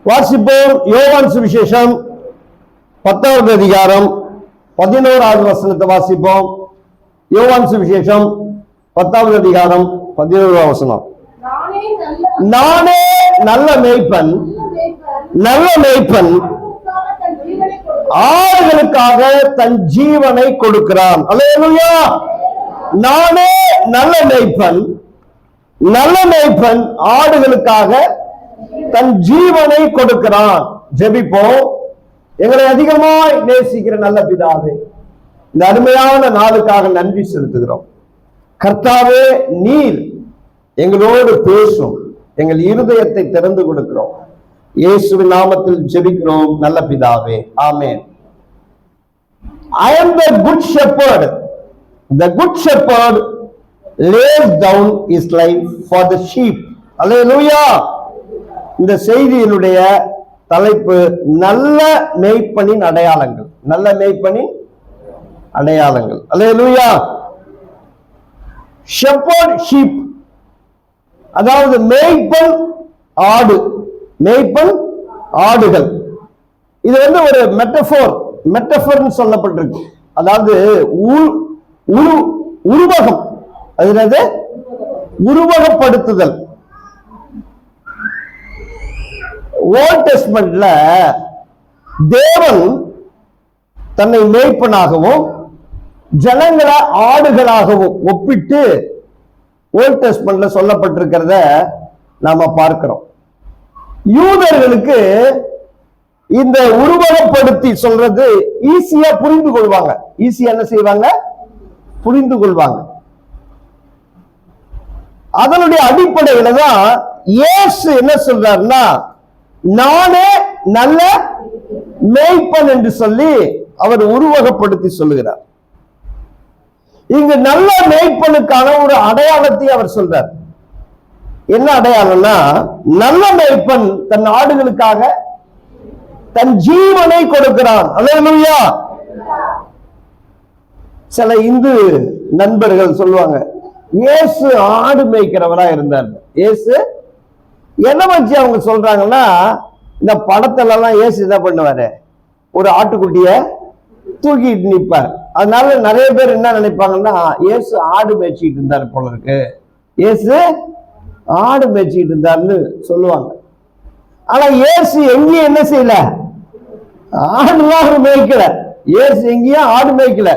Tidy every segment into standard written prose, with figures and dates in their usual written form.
வாசிப்போம். யோவான் சுவிசேஷம் 10வது அதிகாரம் 11வது வசனத்தை வாசிப்போம். யோவான் சுவிசேஷம் 10வது அதிகாரம் 11வது வசனம். நானே நல்ல மேய்ப்பன், நல்ல மேய்ப்பன் ஆடுகளுக்காக தன் ஜீவனை கொடுக்கிறான். அல்லேலூயா. நானே நல்ல மேய்ப்பன், நல்ல மேய்ப்பன் ஆடுகளுக்காக தன் ஜீவனை கொடுக்கிறான். ஜெபிப்போம். எங்களை அதிகமாய் நேசிக்கிற நல்ல பிதாவே, இந்த அருமையான நாளுக்காக நன்றி செலுத்துகிறோம். கர்த்தாவே, நீர் எங்களோடு பேசும், எங்கள் இருதயத்தை திறந்து கொடுக்கிறோம். இயேசுவின் நாமத்தில் ஜெபிக்கிறோம் நல்ல பிதாவே, ஆமென். I am the good shepherd. The good shepherd lays down his life for the sheep. அல்லேலூயா. இந்த செய்தியினுடைய தலைப்பு நல்ல மேய்ப்பனின் அடையாளங்கள். நல்ல மேய்ப்பனின் அடையாளங்கள். அல்லேலூயா. shepherd sheep, அதாவது மேய்ப்பன் ஆடு, மேய்ப்பன் ஆடுகள். இது ஒரு மெட்டபோர்னு சொல்லப்பட்டிருக்கு. அதாவது உருவகம், அது உருவகப்படுத்துதல். ஓல்ட் டெஸ்ட்மென்ட்ல தேவன் தன்னை மேய்ப்பனாகவும் ஜனங்களை ஆடுகளாகவும் ஒப்பிட்டு ஓல்ட் டெஸ்ட்மென்ட்ல சொல்லப்பட்டிருக்கிறத நாம பார்க்கிறோம். யூதர்களுக்கு இந்த உருவகப்படுத்தி சொல்றது ஈஸியா புரிந்து கொள்வாங்க. ஈஸியா என்ன செய்வாங்க? புரிந்து கொள்வாங்க. அதனுடைய அடிப்படையில தான் இயேசு என்ன சொல்றாருன்னா, நானே நல்ல மேய்ப்பன் என்று சொல்லி அவர் உருவகப்படுத்தி சொல்லுகிறார். இங்கு நல்ல மேய்ப்பனுக்கான ஒரு அடையாளத்தை அவர் சொல்றார். என்ன அடையாளம்னா, நல்ல மேய்ப்பன் தன் ஆடுகளுக்காக தன் ஜீவனை கொடுக்கிறான். அல்லேலூயா. சில இந்து நண்பர்கள் சொல்லுவாங்க, இயேசு ஆடு மேய்க்கிறவரா இருந்தார். இயேசு என்ன வச்சு அவங்க சொல்றாங்கன்னா, இந்த படத்துல எல்லாம் இயேசு என்ன பண்ணுவாரு, ஒரு ஆட்டுக்குட்டிய தூக்கிட்டு நிற்பார். அதனால நிறைய பேர் என்ன நினைப்பாங்கன்னா, இயேசு ஆடு மேய்ச்சிட்டு இருந்தார் போல இருக்கு, இயேசு ஆடு மேய்ச்சிட்டு இருந்தார்னு சொல்லுவாங்க. ஆனா இயேசு எங்கேயும் என்ன செய்யல, ஆடுலாம் மேய்க்கல. இயேசு எங்கேயும் ஆடு மேய்க்கல.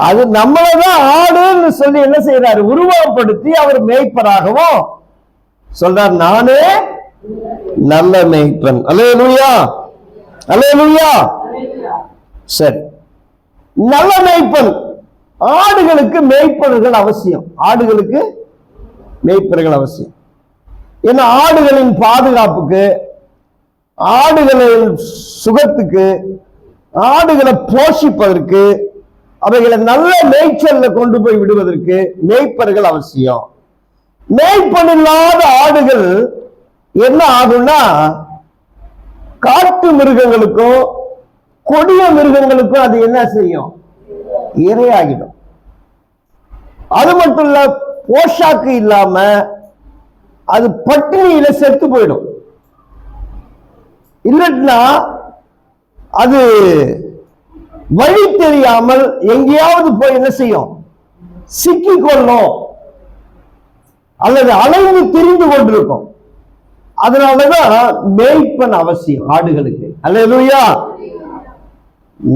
அது நம்மளதான் ஆடுன்னு சொல்லி என்ன செய்யறாரு, உருவகப்படுத்தி அவர் மேய்ப்பராகவும் சொல்றார். நானே நல்ல மேய்ப்பன். அல்லேலூயா, அல்லேலூயா. சரி, நல்ல மேய்ப்பன். ஆடுகளுக்கு மேய்ப்பர்கள் அவசியம். ஆடுகளுக்கு மேய்ப்பர்கள் அவசியம். ஏன்னா ஆடுகளின் பாதுகாப்புக்கு, ஆடுகளின் சுகத்துக்கு, ஆடுகளை போஷிப்பதற்கு, அவைகளை நல்ல மேய்ச்சல்ல கொண்டு போய் விடுவதற்கு மேய்ப்பர்கள் அவசியம். மேய்ப்பன் இல்லாத ஆடுகள் என்ன ஆகும்னா, காட்டு மிருகங்களுக்கும் கொடிய மிருகங்களுக்கும் அது என்ன செய்யும், இரையாகிடும். அது மட்டும் இல்ல, போஷாக்கு இல்லாம அது பட்டினியில செத்து போயிடும். இல்லைன்னா அது வழி தெரியாமல் எங்கேயாவது போய் என்ன செய்யும், சிக்கி கொள்ளும் அல்லது அலைந்து திரிந்து கொண்டிருக்கும். அதனாலதான் மேய்ப்பன் அவசியம் ஆடுகளுக்கு. அல்லேலூயா.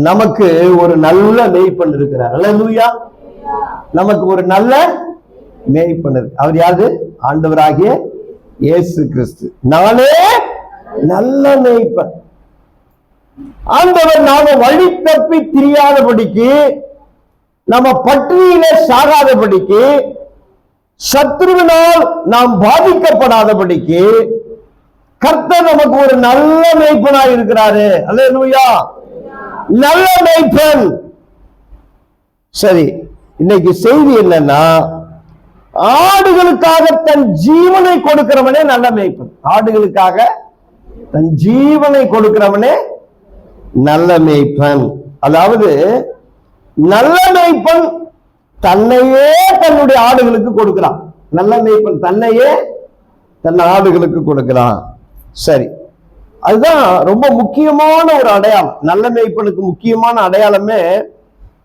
நமக்கு ஒரு நல்ல மேய்ப்பன் இருக்கிறார். அல்லேலூயா. நமக்கு ஒரு நல்ல மேய்ப்பன் இருக்கு. அவர் யாரு? ஆண்டவராகிய இயேசு கிறிஸ்து. நானே நல்ல மேய்ப்பன். ஆண்டவர் நாம வழி தப்பி திரியாதபடிக்கு, நம்ம பட்டினியில சாகாதபடிக்கு, சத்ருவினால் நாம் பாதிக்கப்படாதபடிக்கு கர்த்தர் நமக்கு ஒரு நல்ல மேய்ப்பனாய் இருக்கிறாரு. அல்லேலூயா. நல்ல மேய்ப்பன். சரி, இன்னைக்கு செய்தி என்னன்னா, ஆடுகளுக்காக தன் ஜீவனை கொடுக்கிறவனே நல்ல மேய்ப்பன். ஆடுகளுக்காக தன் ஜீவனை கொடுக்கிறவனே நல்ல மேய்ப்பன். அதாவது நல்ல மேய்ப்பன் தன்னையே தன்னுடைய ஆடுகளுக்கு கொடுக்கிறான். நல்ல மேய்ப்பன் தன்னையே தன் ஆடுகளுக்கு கொடுக்கிறான். சரி, அதுதான் ரொம்ப முக்கியமான ஒரு அடையாளம். நல்ல மேய்ப்பனுக்கு முக்கியமான அடையாளமே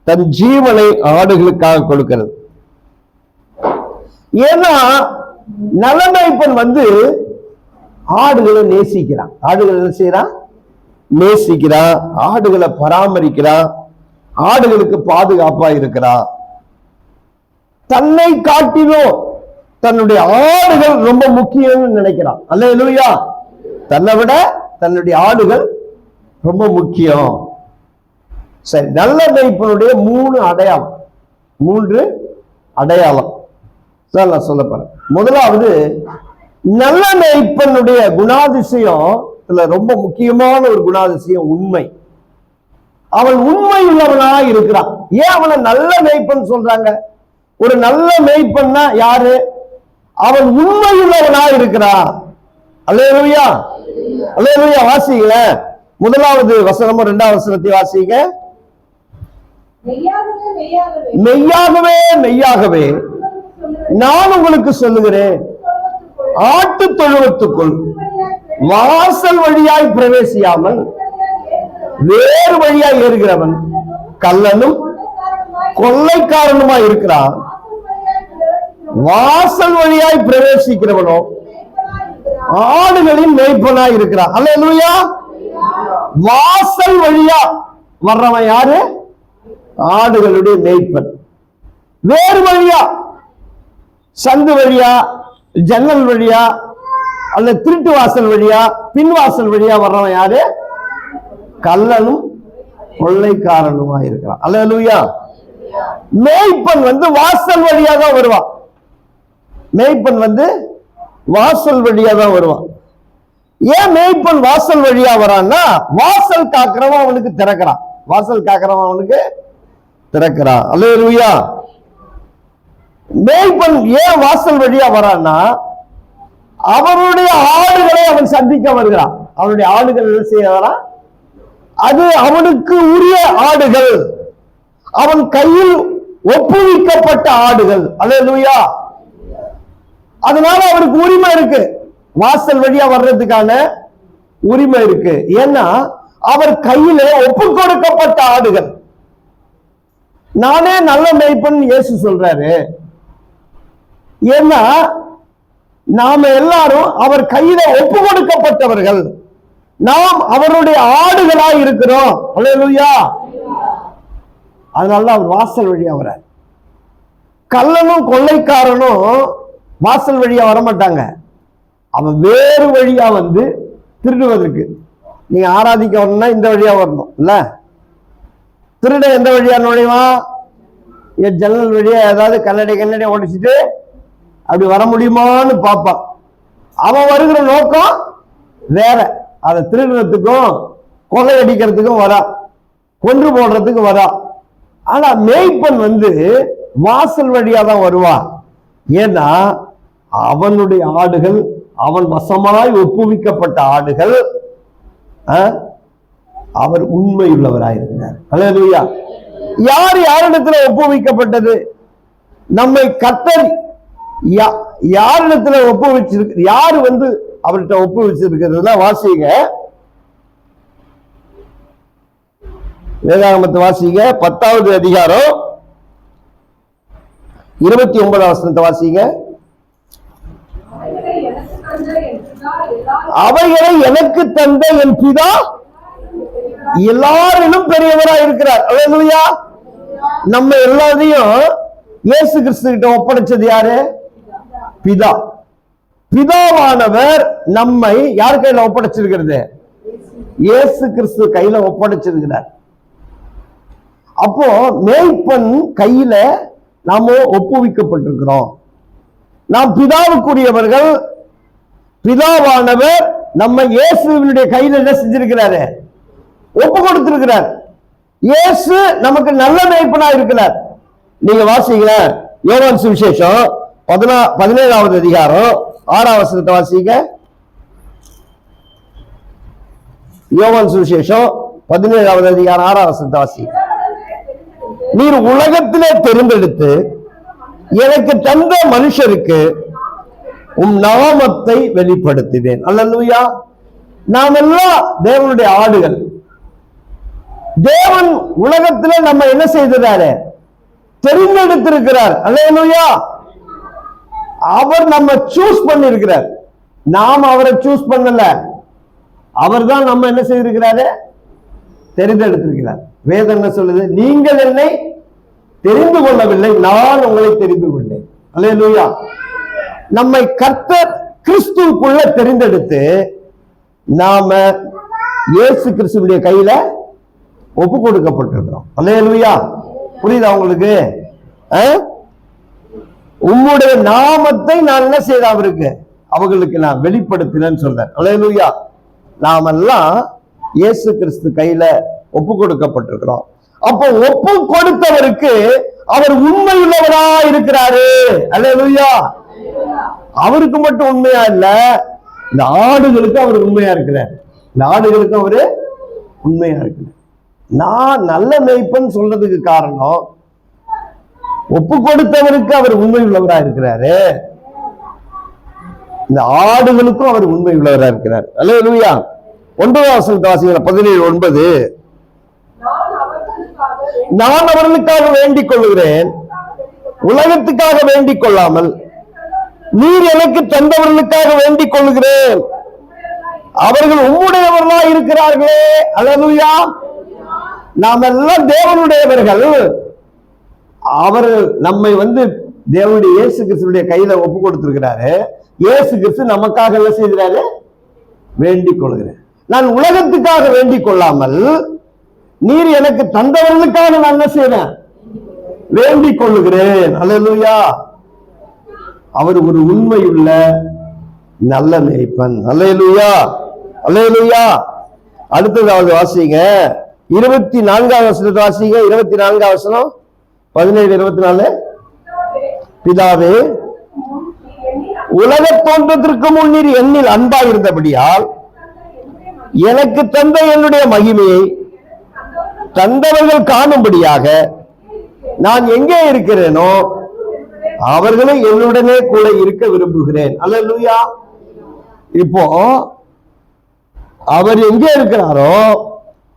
தன் ஜீவனை ஆடுகளுக்காக கொடுக்கிறது. ஏன்னா நல்ல மேய்ப்பன் ஆடுகளை நேசிக்கிறான். ஆடுகளை என்ன செய்யறான்? நேசிக்கிறான். ஆடுகளை பராமரிக்கிறான். ஆடுகளுக்கு பாதுகாப்பா இருக்கிறான். தன்னை காட்டிலும் தன்னுடைய ஆடுகள் ரொம்ப முக்கியம்னு நினைக்கிறான். அல்லேலூயா. தன்னை விட தன்னுடைய ஆடுகள் ரொம்ப முக்கியம். சரி, நல்ல மேய்ப்பனுடைய 3 அடையாளம், 3 அடையாளம் நான் சொல்ல போறேன். முதலாவது, நல்ல மேய்ப்பனுடைய குணாதிசயம் ரொம்ப முக்கியமான ஒரு குணாதிசயம் உண்மை. அவன் உண்மை உள்ளவனா இருக்கிறான். ஏன் அவனை நல்ல மேய்ப்பன் சொல்றாங்க? ஒரு நல்ல மேய்ப்பன்னா யாரு? அவன் உண்மை உள்ளவனா இருக்கிறான். அல்லேலூயா, அல்லேலூயா. வாசிங்க முதலாவது வசனமும் 2வது வசனத்தை வாசிங்க. மெய்யாகவே மெய்யாகவே நான் உங்களுக்கு சொல்லுகிறேன், ஆட்டு தொழுவத்துக்குள் வாசல் வழியாய் பிரவேசியாமல் வேறு வழியாய் ஏறுகிறவன் கள்ளனும் கொள்ளைக்காரனுமாய் இருக்கிறான். வாசல் வழியாய் பிரவேசிக்கிறவனோ ஆடுகளின் மேய்ப்பனாய் இருக்கிறான். அல்லேலூயா. வாசல் வழியா வர்றவன் யாரு? ஆடுகளுடைய மேய்ப்பன். வேறு வழியா, சந்து வழியா, ஜன்னல் வழியா, அல்ல திருட்டு வாசல் வழியா, பின் வாசல் வழியா வர்றவன் யாரு? கள்ளனும் கொள்ளைக்காரனுமா இருக்கிறான். அல்லேலூயா. மேய்ப்பன் வாசல் வழியா தான் வருவான். மேய்ப்பன் வாசல் வழியா தான் வருவான். ஏன் மேய்ப்பன் வாசல் வழியா வரான்னா, வாசல் காக்கிறவன் அவனுக்கு திறக்கிறான். வாசல் காக்கிறவன் அவனுக்கு திறக்கிறான். அல்லேலூயா. மேய்ப்பன் ஏன் வாசல் வழியா வரான்னா, அவருடைய ஆடுகளை அவன் சந்திக்க வருகிறான். அவனுடைய ஆடுகள் என்ன செய்ய வரான்? அது அவனுக்கு உரிய ஆடுகள், அவன் கையில் ஒப்புவிக்கப்பட்ட ஆடுகள். அல்லேலூயா. அதனால அவருக்கு உரிமை இருக்கு, வாசல் வழியா வர்றதுக்கான உரிமை இருக்கு. ஏன்னா அவர் கையில ஒப்பு கொடுக்கப்பட்ட ஆடுகள். நானே நல்ல மேய்ப்பன் இயேசு சொல்றாரு. ஏன்னா நாம எல்லாரும் அவர் கையில ஒப்பு கொடுக்கப்பட்டவர்கள். நாம் அவருடைய ஆடுகளாய் இருக்கிறோம். அல்லேலூயா. அதனால அவர் வாசல் வழியா வர. கள்ளனும் கொள்ளைக்காரனும் வாசல் வழியா வரமாட்டாங்க. அவன் வேறு வழியா திருடுவதற்கு. நீங்க ஆராதிக்க வரணும்னா இந்த வழியா வரணும் இல்ல? திருட எந்த வழியா நுழைவான்? ஜன்னல் வழியா ஏதாவது கண்ணடை உடைச்சிட்டு அப்படி வர முடியுமான்னு பார்ப்பான். அவன் வருகிற நோக்கம் வேற. அதை திருடுறதுக்கும் கொள்ளையடிக்கிறதுக்கும் வரா, கொன்று போடுறதுக்கு வரா. ஆனா மேய்ப்பன் வாசல் வழியா தான் வருவான். ஏன்னா அவனுடைய ஆடுகள், அவன் வசமாய் ஒப்புவிக்கப்பட்ட ஆடுகள். அவர் உண்மையுள்ளவராயிருக்கிறார். அல்லேலூயா. யார் யாரிடத்துல ஒப்புவிக்கப்பட்டது? நம்மை கர்த்தர் யாரிடத்துல ஒப்புவிச்சிருக்கு? யாரு அவர்கிட்ட ஒப்புவிச்சிருக்கிறதுனா வாசிங்க, வேதாகமத்தை வாசிங்க, 10வது அதிகாரம் 29வது வசனத்தை வாசிங்க. அவைகளை எனக்கு தந்த என் பிதா எல்லாரிலும் பெரியவராய் இருக்கிறார். அல்லேலூயா. நம்ம எல்லாரையும் இயேசு கிறிஸ்து கிட்ட ஒப்படைச்சது யாரு? பிதா. பிதாவானவர் நம்மை யார் கையில ஒப்படைச்சிருக்கிறது? இயேசு கிறிஸ்து கையில ஒப்படைச்சிருக்கிறார். அப்போ மேய்ப்பன் கையில நாம ஒப்புவிக்கப்பட்டிருக்கிறோம். நாம் பிதாவுக்குரியவர்கள். பிதாவானவர் நம்ம இயேசுவினுடைய கையில என்ன செஞ்சிருக்கிறாரு? ஒப்பு கொடுத்திருக்கிறார். இயேசு நமக்கு நல்ல மேய்ப்பனா இருக்கிறார். நீங்க வாசிங்க யோவான் சுவிசேஷம் 17வது அதிகாரம் 6வது வசனத்தை வாசிங்க. யோவான் சுவிசேஷம் 17வது அதிகாரம் 6வது வசனத்தை வாசிங்க. நீர் உலகத்திலே தெரிந்தெடுத்து எனக்கு தந்த மனுஷருக்கு உம் நாமத்தை வெளிப்படுத்தினேன். அல்லேலூயா. நாம் எல்லாம் தேவனுடைய ஆடுகள். தேவன் உலகத்திலே நம்ம என்ன செய்தாரு? தெரிந்தெடுத்திருக்கிறார். அல்லேலூயா. அவர் நம்ம சூஸ் பண்ணி இருக்கிறார். நாம் அவரை சூஸ் பண்ணல. அவர் தான் நம்ம என்ன செய்திருக்கிறாரு? தெரிந்தெடுத்திருக்கிறார். வேதம் என்ன சொல்லுது? நீங்கள் என்னை தெரிந்து கொள்ளவில்லை, நான் உங்களை தெரிந்து கொண்டேன். அல்லேலூயா. நம்மை கர்த்தர் கிறிஸ்துவுக்குள்ள தெரிந்தெடுத்து நாம இயேசு கிறிஸ்துவுடைய கையில ஒப்பு கொடுக்கப்பட்டிருக்கிறோம். அல்லேலூயா. புரியுதா உங்களுக்கு? உம்முடைய நாமத்தை நான் என்ன செய்த அவர்களுக்கு நான் வெளிப்படுத்தினேன்னு சொல்றேன். அல்லேலூயா. நாமெல்லாம் இயேசு கிறிஸ்து கையில ஒப்பு கொடுக்கப்பட்டிருக்கிறோம். அப்போ ஒப்பு கொடுத்தவருக்கு அவர் உண்மையுள்ளவரா இருக்கிறாரு. அல்லேலூயா. அவருக்கு மட்டும் உண்மையா இல்ல, இந்த ஆடுகளுக்கு அவர் உண்மையா இருக்கிறார். இந்த ஆடுகளுக்கு அவரு உண்மையா இருக்கிறார். நான் நல்ல மேய்ப்பன் சொல்றதுக்கு காரணம், ஒப்பு கொடுத்தவருக்கு அவர் உண்மை உள்ளவரா இருக்கிறாரு, இந்த ஆடுகளுக்கும் அவர் உண்மை உள்ளவரா இருக்கிறார். அல்லேலூயா. 9ஆம் வசனத்தை வாசிக்கிறேன். 17:9. நான் அவர்களுக்காக வேண்டிக் கொள்கிறேன், உலகத்துக்காக வேண்டிக் கொள்ளாமல் நீர் எனக்கு தந்தவர்களுக்காக வேண்டிக் கொள்கிறேன், அவர்கள் உம்முடையவர்களா இருக்கிறார்களே. அல்லேலூயா. நாம் எல்லாம் தேவனுடையவர்கள். அவர் நம்மை தேவனுடைய இயேசு கிறிஸ்துடைய கையில ஒப்பு கொடுத்திருக்கிறாரு. இயேசு கிறிஸ்து நமக்காக என்ன செய்கிறாரு? வேண்டிக் கொள்கிறேன். நான் உலகத்துக்காக வேண்டிக் கொள்ளாமல் நீர் எனக்கு தந்தவர்களுக்காக நான் என்ன செய்றேன்? வேண்டிக் கொள்ளுகிறேன். அல்லேலூயா. அவர் ஒரு உண்மையுள்ள நல்ல மேய்ப்பன். அல்லேலூயா. அல்லேலூயா. அடுத்ததாவது வாசிங்க 24ஆம் வசனத்தை வாசிங்க. 24ஆம் வசனம் 17-24. பிதாவே, உலக தோன்றத்திற்கு முன்னீர் என்னில் அன்பாய் இருந்தபடியால் எனக்கு தந்த என்னுடைய மகிமையை தந்தவர்கள் காணும்படியாக நான் எங்கே இருக்கிறேனோ அவர்களும் என்னுடனே கூட இருக்க விரும்புகிறேன். அல்லேலூயா. இப்போ அவர் எங்கே இருக்கிறாரோ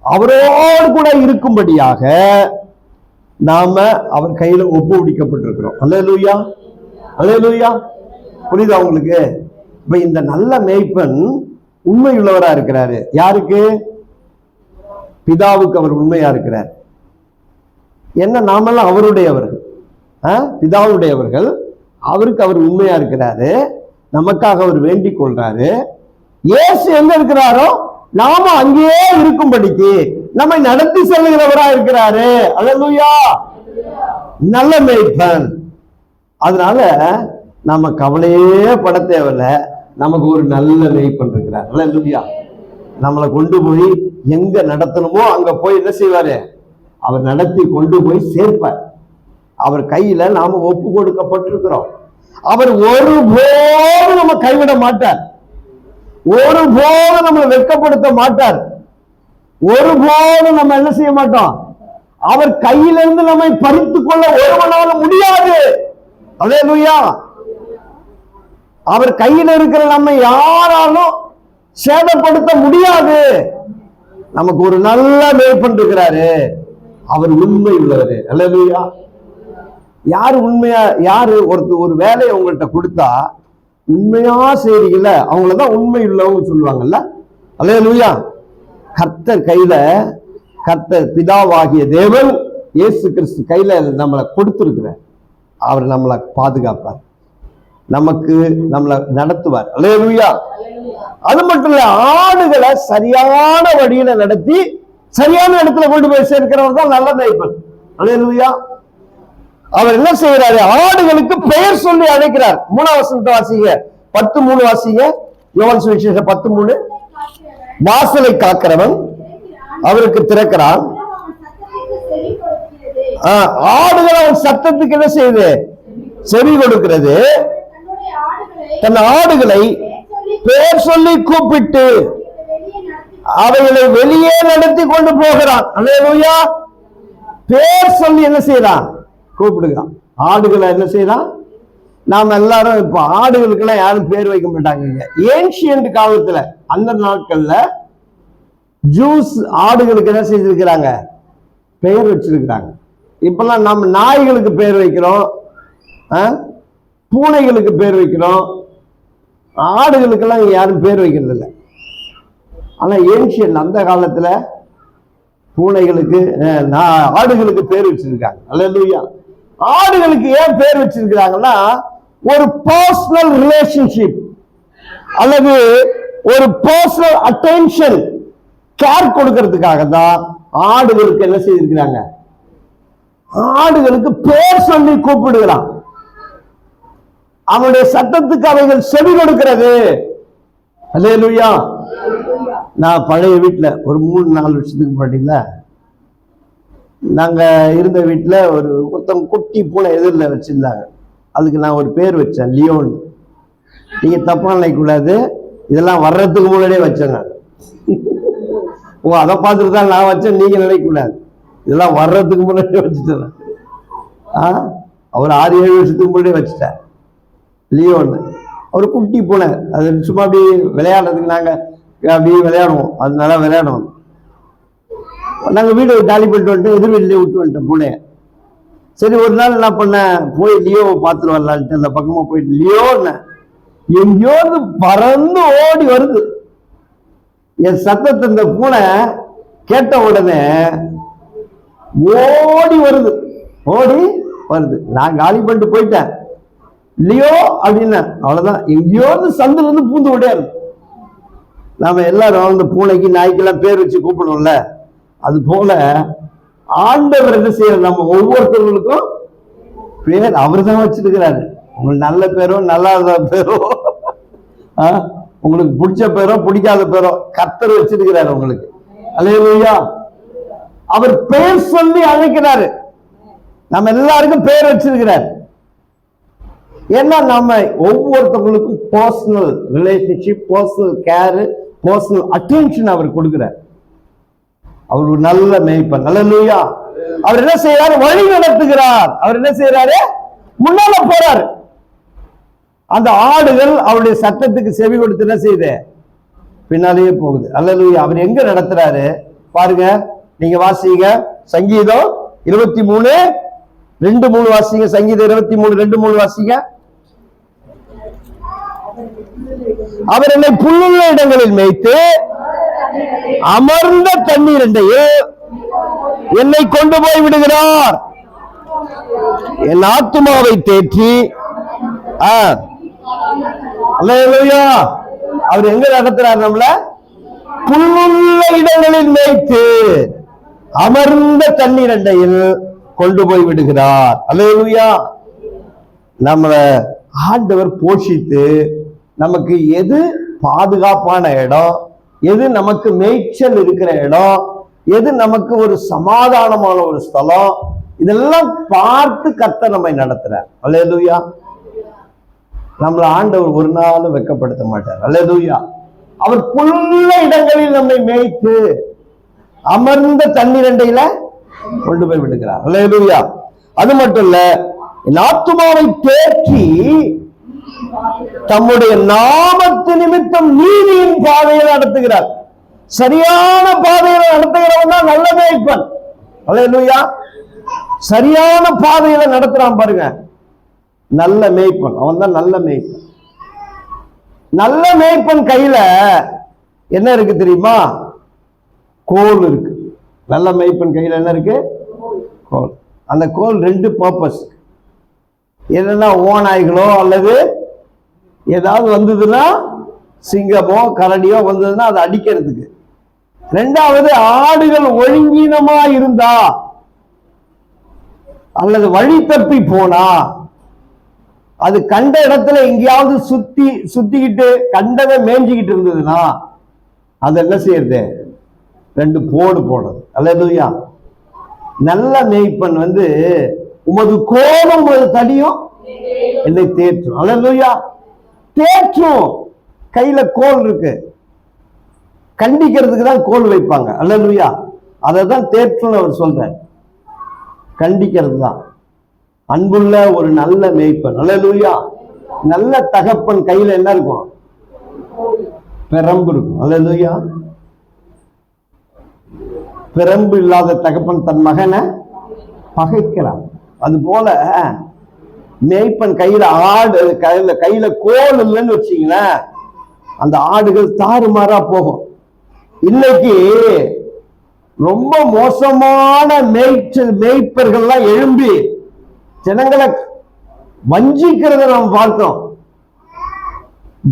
அவரோடு கூட இருக்கும்படியாக நாம அவர் கையில ஒப்புவிக்கப்பட்டிருக்கிறோம். அல்லேலூயா. அல்லேலூயா. புரியுதா உங்களுக்கு? இப்ப இந்த நல்ல மேய்ப்பன் உண்மையுள்ளவரா இருக்கிறாரு. யாருக்கு? பிதாவுக்கு அவர் உண்மையா இருக்கிறார். என்ன, நாமெல்லாம் அவருடையவர்கள், பிதாவுடையவர்கள். அவருக்கு அவர் உண்மையா இருக்கிறாரு. நமக்காக அவர் வேண்டிக் கொள்றாரு. இயேசு எங்க இருக்கிறாரோ நாம அங்கேயே இருக்கும்படிக்கு நம்மை நடத்தி செல்லுகிறவரா இருக்கிறாரு. அல்லேலூயா. நல்ல மேய்ப்பன். அதனால நம்ம கவலையே பட தேவையில்லை. நமக்கு ஒரு நல்ல மேய்ப்பன் இருக்கிறார். அல்லேலூயா. நம்மளை கொண்டு போய் எங்க நடத்தணுமோ அங்க போய் என்ன செய்வாரு? அவர் நடத்தி கொண்டு போய் சேர்ப்பார். அவர் கையில நாம ஒப்பு கொடுக்கப்பட்டிருக்கிறோம். அவர் ஒருபோது நம்ம கைவிட மாட்டார். ஒருபோது நம்மளை வெட்கப்படுத்த மாட்டார். ஒருபோது நம்ம என்ன செய்ய மாட்டோம். அவர் கையிலிருந்து நம்மை பறித்து கொள்ள ஒருவனாலும் முடியாது. அல்லேலூயா. அவர் கையில் இருக்கிற நம்ம யாராலும் சேதப்படுத்த முடியாது. நமக்கு ஒரு நல்ல மேய்ப்பன் இருக்கிறாரு. அவர் உண்மை உள்ளவரு. அல்லேலூயா. யாரு உண்மையா? யாரு ஒரு வேலையை உங்கள்கிட்ட கொடுத்தா உண்மையா செய்றீங்கல்ல, அவங்களதான் உண்மை உள்ளவங்க சொல்லுவாங்கல்ல. அல்லேலூயா. கர்த்தர் கையில, கர்த்தர் பிதாவாகிய தேவன் இயேசு கிறிஸ்து கையில நம்மளை கொடுத்திருக்கிறார். அவர் நம்மளை பாதுகாப்பார், நமக்கு நம்மளை நடத்துவார். அல்லேலூயா. அது மட்டும் இல்ல, ஆடுகளை சரியான வழியில நடத்தி சரியான இடத்துல கொண்டு போய் சேர்க்கிறவர் தான் நல்ல மேய்ப்பன். அல்லேலூயா. அவர் என்ன செய்யறாரு? ஆடுகளுக்கு பெயர் சொல்லி அழைக்கிறார். 3ஆம் வசனத்தை வாசிங்க. 10:3 வாசிங்க. யோவான் சுவிசேஷம் 10:3. வாசலை காக்கிறவன் அவருக்கு திறக்கிறான். ஆடுகள் அவன் சத்தத்துக்கு என்ன செய்யுது? செவி கொடுக்கிறது. தன் ஆடுகளை பெயர் சொல்லி கூப்பிட்டு அவைகளை வெளியே நடத்தி கொண்டு போகிறான். அல்லேலூயா. பெயர் சொல்லி என்ன செய்யறான்? கூப்பிடுகிறான். ஆடுகளை என்ன செய்யறான்? நாம் எல்லாரும் இப்ப ஆடுகளுக்கெல்லாம் யாரும் பேர் வைக்க மாட்டாங்க. ஏன்ஷியன்ட் காலத்துல அந்த நாட்கள்ல ஜூஸ் ஆடுகளுக்கு என்ன செஞ்சிருக்கிறாங்க, பெயர் வச்சிருக்கிறாங்க. இப்பெல்லாம் நம்ம நாய்களுக்கு பேர் வைக்கிறோம், பூனைகளுக்கு பேர் வைக்கிறோம், ஆடுகளுக்கெல்லாம் யாரும் பேர் வைக்கிறது இல்லை. ஆனா ஏன்ஷியன் அந்த காலத்துல பூனைகளுக்கு ஆடுகளுக்கு பேர் வச்சிருக்காங்க. அல்லேலூயா. ஆடுகளுக்கு ஏன் பேர் வச்சிருக்கிறாங்கன்னா, ஒரு பர்சனல் ரிலேஷன்ஷிப் அல்லது ஒரு பர்சனல் அட்டென்ஷன் கேர் கொடுக்கிறதுக்காக தான் ஆடுகளுக்கு என்ன செய்திருக்கிறாங்க, ஆடுகளுக்கு பேர் சொல்லி கூப்பிடுகிறான். அவனுடைய சத்தத்துக்கு அவைகள் செவி கொடுக்கிறது. அல்லேலூயா. நான் பழைய வீட்டுல ஒரு 3-4 வருஷத்துக்கு முன்னாடில நாங்க இருந்த வீட்டுல ஒரு குட்டி பூனை எதிரில் வச்சிருந்தாங்க. அதுக்கு நான் ஒரு பேர் வச்சேன், லியோன். நீங்க தப்பா நினைக்க கூடாது, இதெல்லாம் வர்றதுக்கு முன்னாடியே வச்சேன் நான். ஓ, அதை பார்த்துட்டு தான் நான் வச்சேன் நீங்க நினைக்க கூடாது, இதெல்லாம் வர்றதுக்கு முன்னாடியே வச்சுட்டேன். அவர் 6-7 வருஷத்துக்கு முன்னாடியே வச்சுட்டேன் லியோன். ஒரு குட்டி பூனை, அது சும்மா அப்படி விளையாடுறதுக்கு நாங்க அப்படியே விளையாடுவோம், அது நல்லா விளையாடுவோம். நாங்க வீடு காலி பண்ணிட்டு வந்துட்டு எதிர் வீட்டிலே விட்டு வந்துட்டோம் பூனைய. சரி, ஒரு நாள் என்ன பண்ணேன், போய் லியோவை பார்த்துட்டு வரலான்ட்டு அந்த பக்கமா போயிட்டு, லியோன்னு எங்கேயோ பறந்து ஓடி வருது. என் சத்தத்தை இந்த பூனை கேட்ட உடனே ஓடி வருது. நான் காலி பண்ணிட்டு போயிட்டேன். லியோ அப்படின்னு அவ்வளவுதான், எங்கேயோ சந்துல இருந்து பூந்து ஓடியாரு. நாம எல்லாரும் அந்த பூனைக்கு நாய்க்கெல்லாம் பேர் வச்சு கூப்பிடுவோம்ல, அது போல ஆண்டவர் என்ன செய்யற, நம்ம ஒவ்வொருத்தவர்களுக்கும் பேர் அவர் தான் வச்சிருக்கிறாரு. உங்களுக்கு நல்ல பேரோ நல்லாத பேரோ, உங்களுக்கு பிடிச்ச பேரோ பிடிக்காத பேரோ கர்த்தர் வச்சிருக்கிறாரு உங்களுக்கு. அல்லேலூயா. அவர் பேர் சொல்லி அழைக்கிறாரு. நம்ம எல்லாருக்கும் பேர் வச்சிருக்கிறார். ஏன்னா நம்ம ஒவ்வொருத்தவங்களுக்கும் personal relationship, personal care, personal attention அவர் கொடுக்கிறார். அவர் ஒரு நல்ல மேய்ப்பன். அல்லேலூயா. அவர் என்ன செய்யறாரு, வழி நடத்துகிறார். அவர் என்ன செய்யறாரு, முன்னால போறாரு. அந்த ஆடுகள் அவருடைய சத்தத்துக்கு செவி கொடுத்து என்ன செய்யுது, பின்னாலேயே போகுது. அல்லேலூயா. அவர் எங்க நடத்துறாரு பாருங்க, நீங்க வாசிங்க சங்கீதம் 23:2-3 வாசிங்க. சங்கீதம் 23:2-3 வாசிங்க. அவர் என்னை புல்லுள்ள இடங்களில் மேய்த்து அமர்ந்த தண்ணீரையில் என்னை கொண்டு போய் விடுகிறார். என் ஆத்துமாவை தேற்றி. அல்லேலூயா. அவர் எங்க நடத்துறார், நம்மள புல்லுள்ள இடங்களில் மேய்த்து அமர்ந்த தண்ணீரையில் கொண்டு போய் விடுகிறார். அல்லேலூயா. நம்மள ஆண்டவர் போஷித்து நமக்கு எது பாதுகாப்பான இடம், எது நமக்கு மேய்ச்சல் இருக்கிற இடம், எது நமக்கு ஒரு சமாதானமான ஒரு ஸ்தலம், இதெல்லாம் பார்த்து கர்த்தர் நம்மை நடத்துறார். அல்லேலூயா. நம்மள ஆண்டவர் ஒரு நாள் வெட்கப்படுத்த மாட்டார். அல்லேலூயா. அவர் புல்லுள்ள இடங்களில் நம்மை மேய்த்து அமர்ந்த தண்ணீரையில கொண்டு போய் விடுகிறார். அல்லேலூயா. அது மட்டும் இல்ல, என் ஆத்துமாவை தேற்றி தம்முடைய நாமத்து நிமித்தம் நீதியின் பாதையில் நடத்துகிறார். சரியான பாதையில நடத்துகிறவன் தான் நல்ல மேய்ப்பன். அல்லேலூயா. சரியான பாதையில நடத்துறான் பாருங்க, நல்ல மேய்ப்பன். அவன் தான் நல்ல மேய்ப்பன். நல்ல மேய்ப்பன் கையில என்ன இருக்கு தெரியுமா, கோல் இருக்கு. நல்ல மேய்ப்பன் கையில என்ன இருக்கு, கோல். அந்த கோல் 2 பர்பஸ். என்னன்னா, ஓநாய்களோ அல்லது ஏதாவது வந்ததுன்னா, சிங்கமோ கரடியோ வந்ததுன்னா அதை அடிக்கிறதுக்கு. 2வது, ஆடுகள் ஒழுங்கீனமா இருந்தா அல்லது வழி தப்பி போனா, அது கண்ட இடத்துல எங்கேயாவது சுத்திக்கிட்டு கண்டதை மேய்ஞ்சிக்கிட்டு இருந்ததுன்னா அது என்ன செய்யறது, 2 போடு போடுறது. அல்லேலூயா. நல்ல மேய்ப்பன் உமது கோலும் உமது தடியும் என்னை தேற்றும். அல்லேலூயா. தேற்றும். கையில கோல் இருக்கு, கண்டிக்கிறதுக்கு தான் கோல் வைப்பாங்க. அல்லேலூயா. அதைதான் தேற்றும் அவர் சொல்றார். கண்டிக்கிறது தான் அன்புள்ள ஒரு நல்ல மேய்ப்பன். அல்லேலூயா. நல்ல தகப்பன் கையில என்ன இருக்கும்? பிரம்பு இருக்கும். அல்லேலூயா. பிரம்பு இல்லாத தகப்பன் தன் மகனை பகைக்கிறான். அது போல மேய்ப்பன் கையில கையில கோல் இல்லைன்னு வச்சீங்களேன், அந்த ஆடுகள் தாறுமாறா போகும். இன்னைக்கு ரொம்ப மோசமான மேய்ப்பர்கள்லாம் எழும்பி ஜனங்களை வஞ்சிக்கிறத நாம் பார்த்தோம்.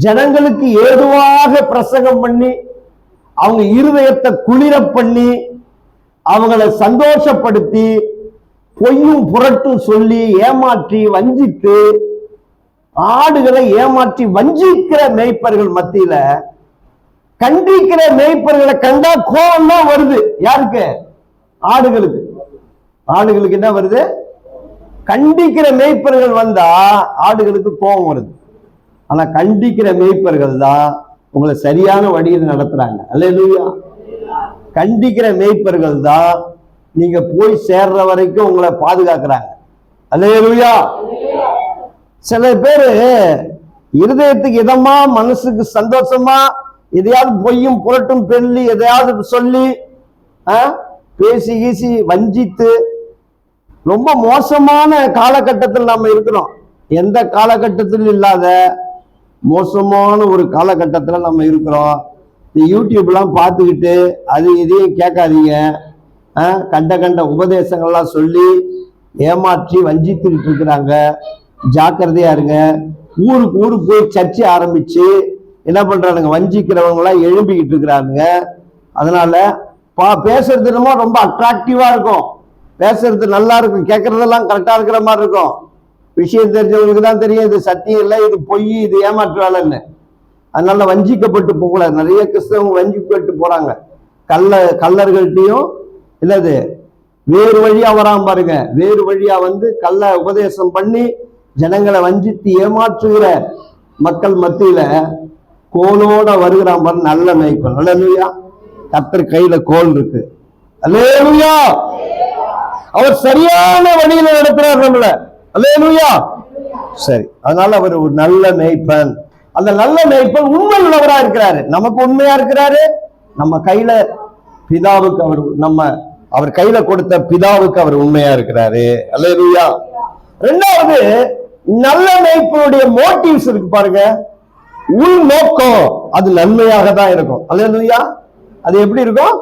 ஜனங்களுக்கு ஏதுவாக பிரசங்கம் பண்ணி அவங்க இருதயத்தை குளிர பண்ணி அவங்களை சந்தோஷப்படுத்தி பொய்யும் புரட்டும் சொல்லி ஏமாற்றி வஞ்சித்து ஆடுகளை ஏமாற்றி வஞ்சிக்கிற மேய்ப்பர்கள் மத்தியில கண்டிக்கிற மேய்ப்பர்களை கண்டா கோபம் தான் வருது. யாருக்கு? ஆடுகளுக்கு. ஆடுகளுக்கு என்ன வருது? கண்டிக்கிற மேய்ப்பர்கள் வந்தா ஆடுகளுக்கு கோபம் வருது. ஆனா கண்டிக்கிற மேய்ப்பர்கள் தான் உங்களை சரியான வழியில் நடத்துறாங்க. அல்லேலூயா. கண்டிக்கிற மேய்ப்பர்கள் தான் நீங்க போய் சேர்ற வரைக்கும் உங்களை பாதுகாக்கிறாங்க. அல்லேலூயா. சில பேரு இருதயத்துக்கு இதமா மனசுக்கு சந்தோஷமா எதையாவது பொய்யும் புரட்டும் பெண்ணி எதையாவது சொல்லி பேசி கீசி வஞ்சித்து ரொம்ப மோசமான காலகட்டத்தில் நம்ம இருக்கிறோம். எந்த காலகட்டத்திலும் இல்லாத மோசமான ஒரு காலகட்டத்தில் நம்ம இருக்கிறோம். இந்த யூடியூப்லாம் பார்த்துக்கிட்டு அது இதையும் கேட்காதீங்க. கண்ட உபதேசங்கள்லாம் சொல்லி ஏமாற்றி வஞ்சித்துக்கிட்டு இருக்கிறாங்க. ஜாக்கிரதையா இருங்க. ஊருக்கு போய் சர்ச்சை ஆரம்பிச்சு என்ன பண்றானுங்க? வஞ்சிக்கிறவங்களாம் எழும்பிக்கிட்டு இருக்கிறானுங்க. அதனால பேசுறது என்னமோ ரொம்ப அட்ராக்டிவா இருக்கும், பேசுறது நல்லா இருக்கும், கேட்கறதெல்லாம் கரெக்டா இருக்கிற மாதிரி இருக்கும். விஷயம் தெரிஞ்சவங்களுக்கு தான் தெரியும் இது சத்தியம் இல்லை, இது பொய், இது ஏமாற்று வேலைன்னு. அதனால வஞ்சிக்கப்பட்டு போகக்கூடாது. நிறைய கிறிஸ்தவங்க வஞ்சிக்கப்பட்டு போறாங்க. கள்ளர்கள்ட்டையும் இல்லது வேறு வழியா வராம பாருங்க. வேறு வழியா வந்து கள்ள உபதேசம் பண்ணி ஜனங்களை வஞ்சித்து ஏமாற்றுகிற மக்கள் மத்தியில கோலோட வருகிறான் பாரு நல்ல மேய்ப்பன். அல்லேலூயா. கர்த்தர் கையில கோல் இருக்கு. அல்லேலூயா. அவர் சரியான வழியில நடத்துறார் நம்மள. அல்லேலூயா. சரி, அதனால அவர் ஒரு நல்ல மேய்ப்பன். அந்த நல்ல மேய்ப்பன் உண்மை உள்ளவரா இருக்கிறாரு, நமக்கு உண்மையா இருக்கிறாரு. நம்ம கையில பிதாவுக்கு அவர் கையில கொடுத்த பிதாவுக்கு அவர் உண்மையா இருக்கிறாரு. அல்லேலூயா. ரெண்டாவது, நல்ல மேய்ப்பனுடைய மோட்டிவ்ஸ் இருக்கு பாருங்க, உள் நோக்கம் அது நன்மையாக தான் இருக்கும். அல்லேலூயா. அது எப்படி இருக்கும்?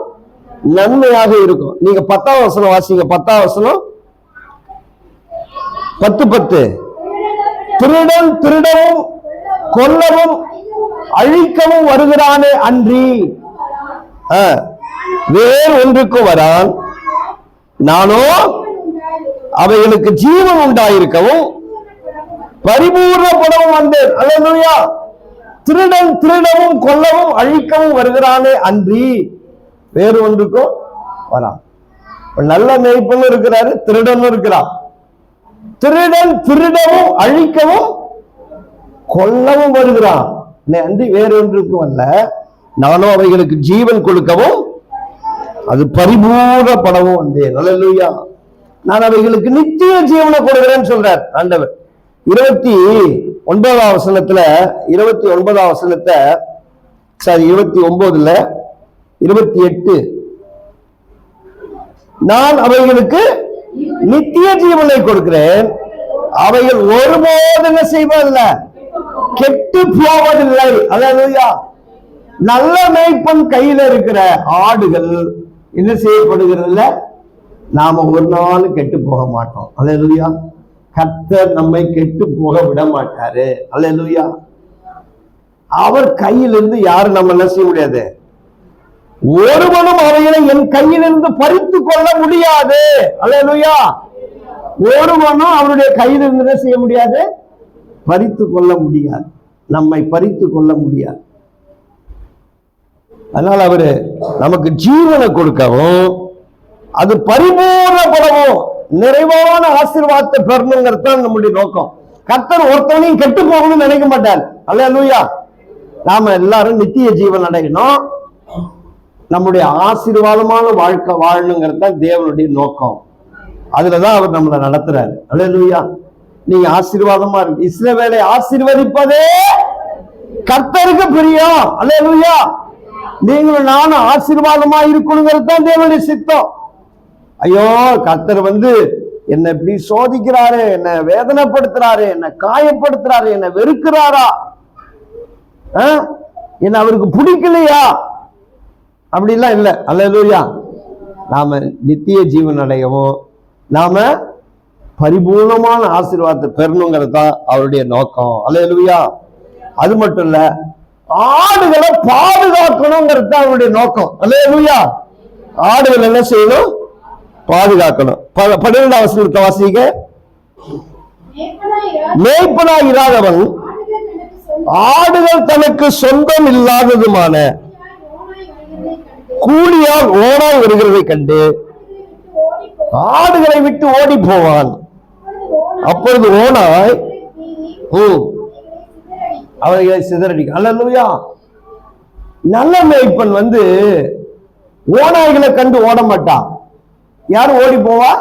நன்மையாக இருக்கும். நீங்க 10ஆம் வசனம் வாசிங்க. 10ஆம் வசனம் 10:10. திருடன் திருடவும் கொல்லவும் அழிக்கவும் வருகிறானே அன்றி வேறு ஒன்றுக்கும் வரான். நானோ அவைகளுக்கு ஜீவன் உண்டாயிருக்கவும் பரிபூர்ணப்படவும் வந்தேன். அல்லேலூயா. திருடன் திருடவும் கொல்லவும் அழிக்கவும் வருகிறானே அன்றி வேறு ஒன்றுக்கும் வரான். நல்ல மேய்ப்பனும் இருக்கிறாரு, திருடனும் இருக்கிறான். திருடன் திருடவும் அழிக்கவும் கொல்லவும் வருகிறான் அன்றி வேறு ஒன்றுக்கும் அல்ல. நானும் அவைகளுக்கு ஜீவன் கொடுக்கவும் அது பரிபூர்ணப்படவும் வந்தேன். அல்லேலூயா. நான் அவைகளுக்கு நித்திய ஜீவனை கொடுக்கிறேன்னு சொல்றார் ஆண்டவர். 29ஆம் வசனத்துல 29ஆம் வசனத்தை 29ல 28 நான் அவைகளுக்கு நித்திய ஜீவனை கொடுக்கிறேன், அவைகள் ஒருபோது என்ன செய்வதில்லை, கெட்டு போவதில்லை. அல்லேலூயா. நல்ல மேய்ப்பன் கையில இருக்கிற ஆடுகள் என்ன செய்யப்படுகிறதில்ல, நாம ஒரு நாள் கெட்டு போக மாட்டோம். அல்லேலூயா. கர்த்தர் நம்மை கெட்டு போக விட மாட்டாரு. அல்லேலூயா. அவர் கையிலிருந்து யாரும் நம்ம என்ன செய்ய முடியாது, ஒருவனும் அவைகளை என் கையிலிருந்து பறித்து கொள்ள முடியாது. அல்லேலூயா. ஒருவனும் அவருடைய கையிலிருந்து என்ன செய்ய முடியாது, பறித்து கொள்ள முடியாது, நம்மை பறித்து கொள்ள முடியாது. அதனால அவரு நமக்கு ஜீவனை கொடுக்கவும் அது பரிபூர்ணப்படவும் நிறைவான ஆசீர்வாதத்தை பெறணுங்கிறது தான் நம்முடைய நோக்கம். கர்த்தர் ஒருத்தவனையும் கெட்டு போகணும்னு நினைக்க மாட்டார். அல்லேலூயா. நாம எல்லாரும் நித்திய ஜீவன் அடையணும், நம்முடைய ஆசீர்வாதமான வாழ்க்கை வாழணுங்கிறது தான் தேவனுடைய நோக்கம். அதுலதான் அவர் நம்மளை நடத்துறாரு. அல்லேலூயா. நீங்க ஆசீர்வாதமா இருக்கு. இஸ்ரவேலை ஆசீர்வதிப்பதே கர்த்தருக்கு பிரியம். அல்லேலூயா. நீங்களும் நானும் ஆசீர்வாதமா இருக்கணுங்கிறது தான் தேவனுடைய சித்தம். ஐயோ கர்த்தர் என்ன இப்படி சோதிக்கிறாரு, என்ன வேதனைப்படுத்துறாரு, என்ன காயப்படுத்துறாரு, என்ன வெறுக்கிறாரா, என்ன அவருக்கு பிடிக்கலையா, அப்படிலாம் இல்லை. அல்லேலூயா. நாம நித்திய ஜீவன் அடையவும் நாம பரிபூர்ணமான ஆசீர்வாதத்தை பெறணுங்கிறது தான் அவருடைய நோக்கம். அல்லேலூயா. அது மட்டும் இல்ல, ஆடுகளை பாதுகாக்கணுங்கிறது தான் அவருடைய நோக்கம். அல்லேலூயா. ஆடுகள் என்ன செய்யணும்? பாதுகாக்கணும். 12ஆம் வசனத்தை வாசிங்க. மேய்ப்பனாய் இராதவன் ஆடுகள் தனக்கு சொந்தம் இல்லாததுமான கூலியால் ஓனாய் வருகிறதை கண்டு ஆடுகளை விட்டு ஓடி போவான். அப்பொழுது ஓனாய் அவர்களை சிதறடிக்கும். அல்லேலூயா. நல்ல மேய்ப்பன் ஓநாய்களை கண்டு ஓட மாட்டான். யாரு ஓடி போவா?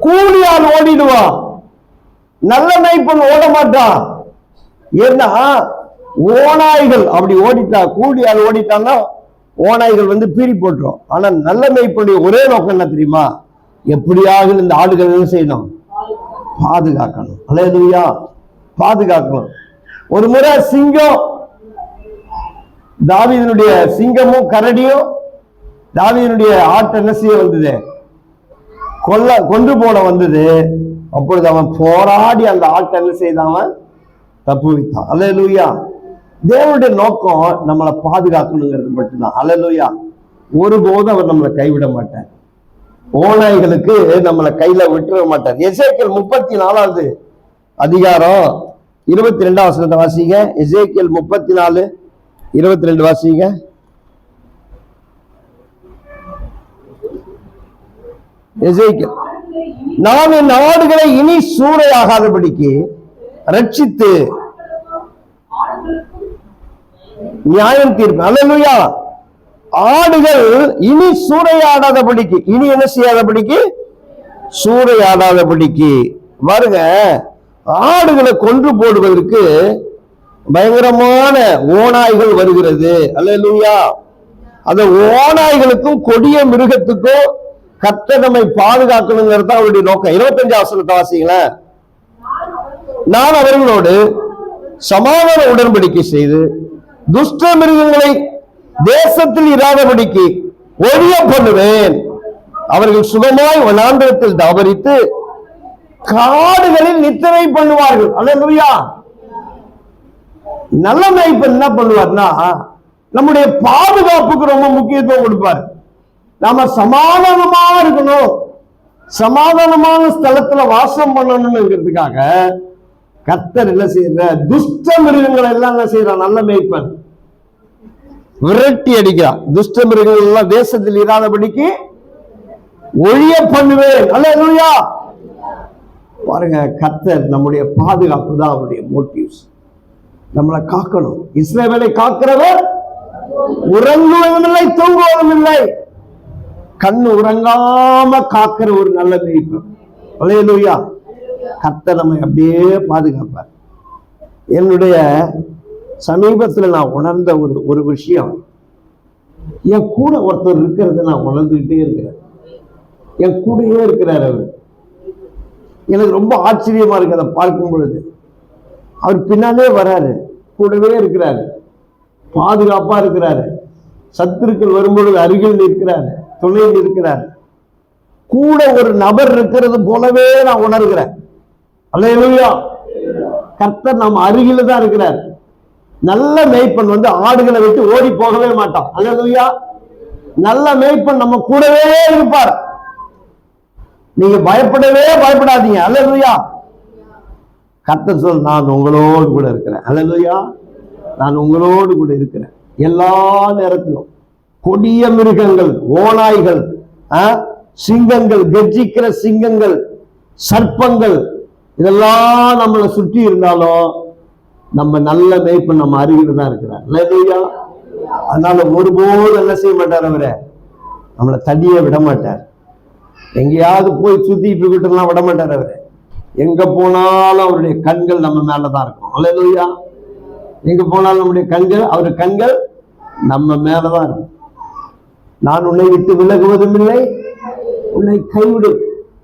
கூலியால் ஓடிடுவான். நல்ல மேய்ப்பன் ஓட மாட்டான். ஏன்னா ஓநாய்கள் அப்படி ஓடிட்டா, கூலியால் ஓடிட்டான்னா ஓநாய்கள் பீறி போட்டுரும். ஆனா நல்ல மேய்ப்பனுடைய ஒரே நோக்கம் என்ன தெரியுமா? எப்படியாக இந்த ஆடுகள் என்ன செய்யணும்? பாதுகாக்கணும். அல்லேலூயா. பாதுகாக்கணும். ஒரு முறை சிங்கம், தாவீதுனுடைய சிங்கமும் கரடியும் தாவீதுனுடைய ஆட்டை என்ன செய்ய வந்தது? கொண்டு போட வந்தது. அப்பொழுது அவன் போராடி அந்த ஆட்டை என்ன செய்தான்? தப்பு வைத்தான். அல்லேலூயா. தேவனுடைய நோக்கம் நம்மளை பாதுகாக்கணுங்கிறது மட்டும்தான். அல்லேலூயா. ஒருபோதும் அவர் நம்மளை கைவிட மாட்டார். ஓநாய்களுக்கு நம்மளை கையில விட்டுற மாட்டார். எசேக்கியேல் 34வது அதிகாரம் 22ஆம் வசனத்தை வாசிங்க. எசேக்கியேல் 34:22 வாசிங்க. எசேக்கியேல், நான் என் ஆடுகளை இனி சூறையாகாதபடிக்கு ரட்சித்து நியாயம் தீர்ப்பேன். அல்லேலூயா. ஆடுகள் இனி சூறையாடாதபடிக்கு, இனி என்ன செய்யாதபடிக்கு? சூறையாடாதபடிக்கு. பாருங்க, ஆடுகளை கொன்று போடுவதற்கு பயங்கரமான ஓநாய்கள் வருகிறது. அல்லேலூயா. அந்த ஓநாய்களுக்கும் கொடிய மிருகத்துக்கும் கர்த்தர் நம்மை பாதுகாக்கணுங்கிறது அவருடைய நோக்கம். 25ஆம் வசனத்தை வாசிங்களேன். நான் அவர்களோடு சமாதான உடன்படிக்கை செய்து துஷ்ட மிருகங்களை தேசத்தில் இராதபடிக்கு ஒழிய பண்ணுவேன். அவர்கள் சுகமாய் வனாந்திரத்தில் தாவரித்து காடுகளில் நித்திரை பண்ணுவார்கள். அல்லேலூயா. நல்ல மேய்ப்பன் என்ன பண்ணுவார்னா, நம்முடைய பாதுகாப்புக்கு ரொம்ப முக்கியத்துவம் கொடுப்பார். நாம சமாதானமா இருக்கணும், சமாதானமான ஸ்தலத்துல வாசம் பண்ணணும்ங்கிறதுக்காக கர்த்தர் என்ன செய்யற? துஷ்ட மிருகங்களை எல்லாம் என்ன செய்யறான்? நல்ல மேய்ப்பன் விரட்டி அடிக்கிறான். துஷ்ட மிருகங்கள் எல்லாம் தேசத்தில் இராதபடிக்கு ஒழிய பண்ணுவேன். அல்லேலூயா. பாருங்க, கர்த்தர் நம்முடைய பாதுகாப்பு தான் அவருடைய மோட்டிவ்ஸ். நம்மளை காக்கணும். இஸ்ரவேலை காக்கிறவர் உறங்குவதும் இல்லை, தூங்குவதும் இல்லை. கண்ணு உறங்காம காக்கிற ஒரு நல்ல மேய்ப்பன். அல்லேலூயா. கர்த்தர் நம்மை அப்படியே பாதுகாப்பார். என்னுடைய சமீபத்தில் நான் உணர்ந்த ஒரு விஷயம், என் கூட ஒருத்தர் இருக்கிறத நான் உணர்ந்துகிட்டே இருக்கிறேன். என் கூடயே இருக்கிறார் அவர். எனக்கு ரொம்ப ஆச்சரியமா இருக்கு அதை பார்க்கும் பொழுது. அவர் பின்னாலே வராரு, கூடவே இருக்கிறாரு, பாதுகாப்பா இருக்கிறாரு. சத்துருக்கள் வரும்பொழுது அருகில் நிற்கிறாரு, துணையில் இருக்கிறார். கூட ஒரு நபர் இருக்கிறது போலவே நான் உணர்கிறேன். அல்லேலூயா. கர்த்தர் நம்ம அருகில தான் இருக்கிறார். நல்ல மேய்ப்பன் ஆடுகளை விட்டு ஓடி போகவே மாட்டான். அல்லேலூயா. நல்ல மேய்ப்பன் நம்ம கூடவே இருப்பார். நீங்க பயப்படாதீங்க. அல்லேலூயா. கர்த்தர் சொல், நான் உங்களோடு கூட இருக்கிறேன். அல்லேலூயா. நான் உங்களோடு கூட இருக்கிறேன் எல்லா நேரத்திலும். கொடிய மிருகங்கள், ஓநாய்கள், சிங்கங்கள், கர்ஜிக்கிற சிங்கங்கள், சர்ப்பங்கள், இதெல்லாம் நம்மளை சுற்றி இருந்தாலும் நம்ம நல்ல மேய்ப்பன் நம்ம அருகில் தான் இருக்கிறார். அல்லேலூயா. அதனால ஒருபோது என்ன செய்ய மாட்டார்? அவரை நம்மளை தடிய விட மாட்டார். எங்கேயாவது போய் சுத்திட்டு இருக்கட்டும்லாம் விட மாட்டார். அவரை எங்க போனாலும் அவருடைய கண்கள் நம்ம மேலதான் இருக்கும். அல்லேலூயா. எங்க போனாலும் நம்முடைய கண்கள், அவருடைய கண்கள் நம்ம மேலதான் இருக்கும். நான் உன்னை விட்டு விலகுவதும் இல்லை, உன்னை கைவிடு.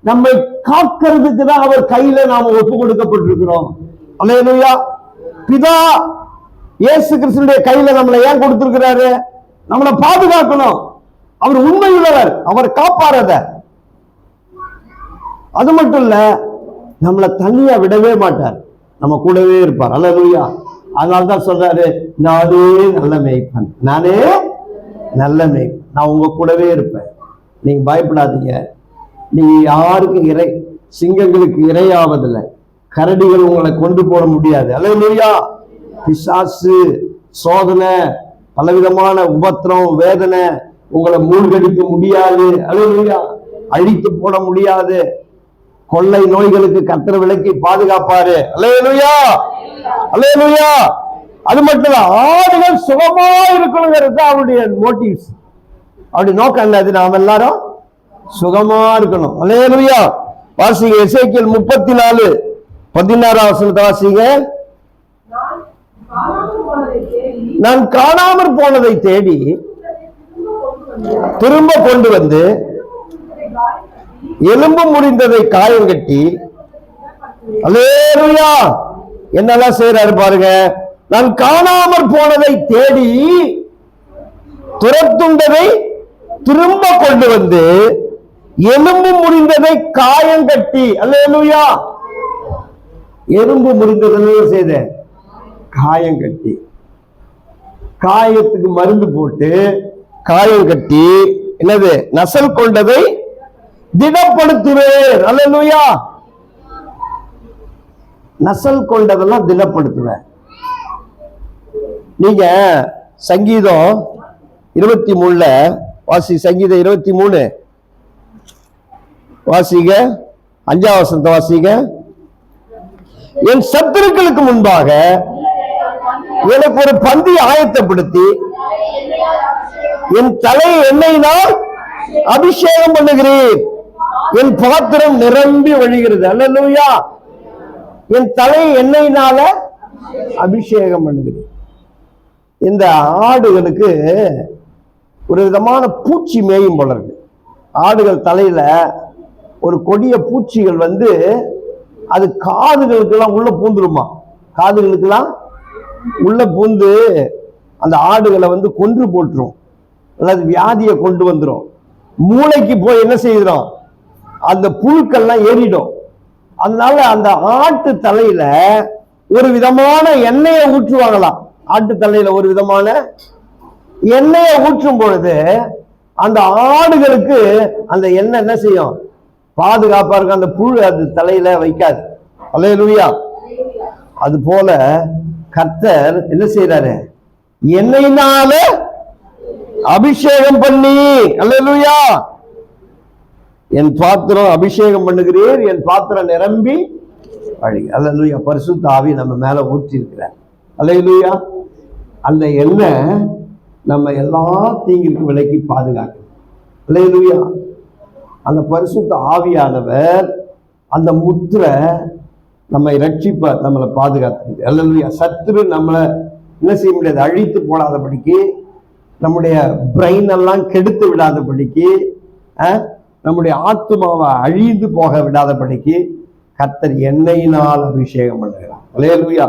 நம்மை காக்கிறதுக்கு தான் அவர் கையில நாம ஒப்பு கொடுக்கப்பட்டிருக்கிறோம். அல்லேலூயா. பிதா இயேசு கிறிஸ்துவினுடைய கையில நம்மளை ஏன் கொடுத்திருக்கிறாரு? நம்மளை பாதுகாக்கணும். அவர் உண்மை உள்ளவர், அவர் காப்பாரத. அது மட்டும் இல்ல, நம்மளை தனியா விடவே மாட்டார், நம்ம கூடவே இருப்பார். அல்லேலூயா. அதனால்தான் சொல்றாரு, நானே நல்ல மேய்ப்பன், நானே நல்ல மேய்ப்பன், நான் உங்க கூடவே இருப்பேன், நீங்க பயப்படாதீங்க. நீங்க யாருக்கு சிங்கங்களுக்கு இரையாவதில்லை, கரடிகள் உங்களை கொண்டு போட முடியாது. அல்லேலூயா. பிசாசு, சோதனை, பலவிதமான உபத்திரம், வேதனை உங்களை மூழ்கடிக்க முடியாது. அல்லேலூயா. அழித்து போட முடியாது. கொள்ளை நோய்களுக்கு கர்த்தர் விலக்கி பாதுகாப்பாரு. அல்லேலூயா. அல்லேலூயா. அது மட்டும் இல்ல, ஆடுகள் சுகமா இருக்கணுங்கிறது அவருடைய மோட்டிவ்ஸ், அவருடைய நோக்கம் என்னது? நாம் எல்லாரும் சுகமா இருக்கணும். அல்லேலூயா. வாசிங்க எசேக்கியேல் 34:16 வாசிங்க. நான் காணாமற் போனதை தேடி திரும்ப கொண்டு வந்து எலும்பு முறிந்ததை காயம் கட்டி. அல்லேலூயா. என்னெல்லாம் செய்யறாரு பாருங்க. நான் காணாமற் போனதை தேடி துரத்துண்டதை திரும்ப கொண்டு வந்து எலும்பு முறிந்ததை காயம் கட்டி. அல்லேலூயா. எலும்பு முறிந்ததை செய்த காயம் கட்டி, காயத்துக்கு மருந்து போட்டு காயம் கட்டி, என்னது? நசல் கொண்டதை திடப்படுத்துவேன். அல்லேலூயா. நசல் கொண்டதெல்லாம் திடப்படுத்துவேன். நீங்க சங்கீதம் 23 வாசி. சங்கீதம் 23 வாசிங்க, 5ஆம் வசனத்தை வாசிங்க. என் சத்துருக்களுக்கு முன்பாக எனக்கு ஒரு பந்தி ஆயத்தப்படுத்தி என் தலை எண்ணெயினால் அபிஷேகம் பண்ணுகிறேன், என் பாத்திரம் நிரம்பி வழிகிறது. அல்லேலூயா. என் தலை எண்ணெயினால அபிஷேகம் பண்ணுகிறேன். இந்த ஆடுகளுக்கு ஒரு விதமான பூச்சி மேயும் போல இருக்கு. ஆடுகள் தலையில ஒரு கொடிய பூச்சிகள் வந்து அது காதுகளுக்கெல்லாம் உள்ள பூந்துருமா, காதுகளுக்கெல்லாம் உள்ள பூந்து அந்த ஆடுகளை வந்து கொன்று போட்டுரும், அல்லது வியாதியை கொண்டு வந்துடும். மூளைக்கு போய் என்ன செய்கிறோம், அந்த புழுக்கள்லாம் ஏறிடும். அதனால அந்த ஆட்டு தலையில ஒரு விதமான எண்ணெயை ஊற்றுவாங்களாம். ஆட்டு தலையில ஒரு விதமான எண்ணெயை ஊற்றும் பொழுது அந்த ஆடுகளுக்கு அந்த எண்ணெய் என்ன செய்யும், பாதுகாப்பா இருக்கும். அந்த புழு அது தலையில வைக்காது. அல்லேலூயா. அது போல கர்த்தர் என்ன செய்யறாரு, எண்ணெயினால அபிஷேகம் பண்ணி. அல்லேலூயா. என் பாத்திரம் அபிஷேகம் பண்ணுகிறீர், என் பாத்திரம் நிரம்பி வழி. அல்லேலூயா. பரிசுத்த ஆவி நம்ம மேல ஊற்றி இருக்கிறார். அல்லேலூயா. அந்த எண்ணெய் நம்ம எல்லா தீங்கிற்கும் விலக்கி பாதுகாக்கும். அல்லேலூயா. அந்த பரிசுத்த ஆவியானவர் அந்த முத்திரை நம்மை ரட்சிப்பார், நம்மளை பாதுகாத்து. அல்லேலூயா. சத்துரு நம்மளை என்ன செய்ய முடியாது, அழித்து போடாதபடிக்கு, நம்முடைய பிரெயின் எல்லாம் கெடுத்து விடாதபடிக்கு, நம்முடைய ஆத்துமாவை அழிந்து போக விடாதபடிக்கு கர்த்தர் எண்ணெயினால் அபிஷேகம் பண்ணுகிறார். அல்லேலூயா.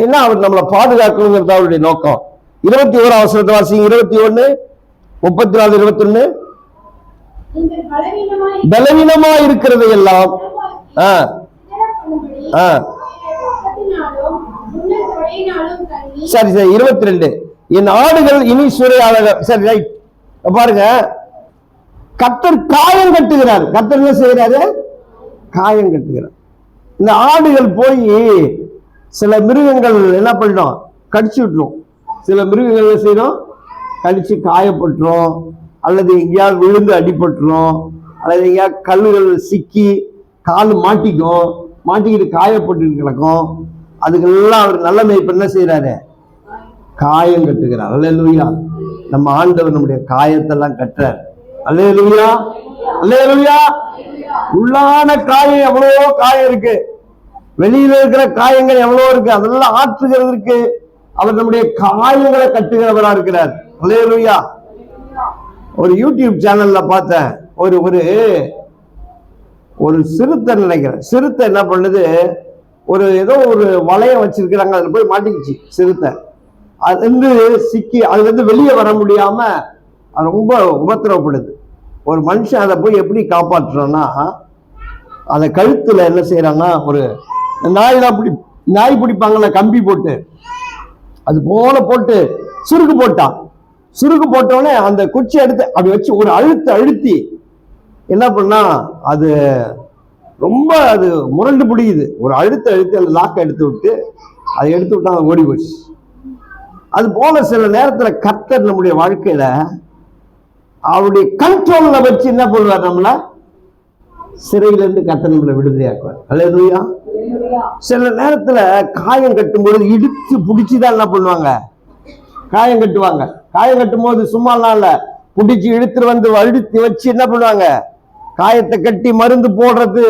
ஏன்னா அவர் நம்மளை பாதுகாக்கணுங்கிறது அவருடைய நோக்கம். 21ஆம் வசனத்தை வாசிங்க. 21:34-21. பலவீனமா இருக்கிறது எல்லாம் சரி சரி. 22. என் ஆடுகள் இனி சூறையாளர்கள். சரி ரைட். பாருங்க, கர்த்தர் காயம் கட்டுகிறார். கர்த்தர் என்ன செய்யறாரு, காயம் கட்டுகிறார். இந்த ஆடுகள் போய் சில மிருகங்கள் என்ன பண்ணிடும், கடிச்சு விட்டுரும். சில மிருகங்கள் என்ன செய்யணும், கடிச்சு காயப்பட்டுரும், அல்லது எங்கேயாவது விழுந்து அடிபட்டுரும், அல்லது எங்கேயாவது கல்லுகள் சிக்கி கால் மாட்டிக்கும், மாட்டிக்கிட்டு காயப்பட்டு கிடக்கும். அதுக்கெல்லாம் அவர் நல்ல மேய்ப்பர் என்ன செய்யறாரு, காயம் கட்டுகிறார். அல்லேலூயா. நம்ம ஆண்டவர் நம்முடைய காயத்தெல்லாம் கட்டுறார். அல்லேலூயா. அல்லேலூயா. உள்ளான காயம், எவ்வளவோ காயம் இருக்கு. வெளியில இருக்கிற காயங்கள் எவ்வளவு இருக்கு, அதெல்லாம் ஆற்றுகிறதுக்கு அவர் நம்முடைய காயங்களை கட்டுகிறவரா இருக்கிறார். அல்லேலூயா. ஒரு யூடியூப் சேனல்ல பார்த்தேன், ஒரு ஒரு ஒரு சிறுத்தை நினைக்கிறேன். சிறுத்தை என்ன பண்ணுது, ஒரு ஏதோ ஒரு வளையம் வச்சிருக்கிறாங்க, அதுல போய் மாட்டிக்கிச்சு சிறுத்தை. அது வந்து சிக்கி அதுல இருந்து வெளியே வர முடியாம அது ரொம்ப உபத்திரவப்படுது. ஒரு மனுஷன் அதை போய் எப்படி காப்பாற்றுறான்னா, அந்த கழுத்துல என்ன செய்யறாங்கன்னா, ஒரு நாய் பிடிப்பாங்கல்ல கம்பி போட்டு, அது போல போட்டு சுருக்கு போட்டான். சுருக்கு போட்டோடனே அந்த குச்சி எடுத்து அப்படி வச்சு ஒரு அழுத்தி என்ன பண்ணா, அது ரொம்ப அது முரண்டு பிடிக்குது. ஒரு அழுத்தி அந்த லாக்கை எடுத்து விட்டு அதை எடுத்து விட்டா அது ஓடி போச்சு. அது போல சில நேரத்துல கர்த்தர் நம்முடைய வாழ்க்கையில அவருடைய கண்ட்ரோல்ல வச்சு என்ன பண்ணுவார், நம்மள சிறையில இருந்து கர்த்தர் நம்மளை விடுதலையாக்குவார். அல்லேலூயா. சில நேரத்துல காயம் கட்டும் பொழுது இடித்து பிடிச்சுதான் என்ன பண்ணுவாங்க, காயம் கட்டுவாங்க. காயம் கட்டும் போது சும்மாலாம் இல்ல, பிடிச்சி இழுத்துட்டு வந்து அழுத்தி வச்சு என்ன பண்ணுவாங்க, காயத்தை கட்டி மருந்து போடுறது.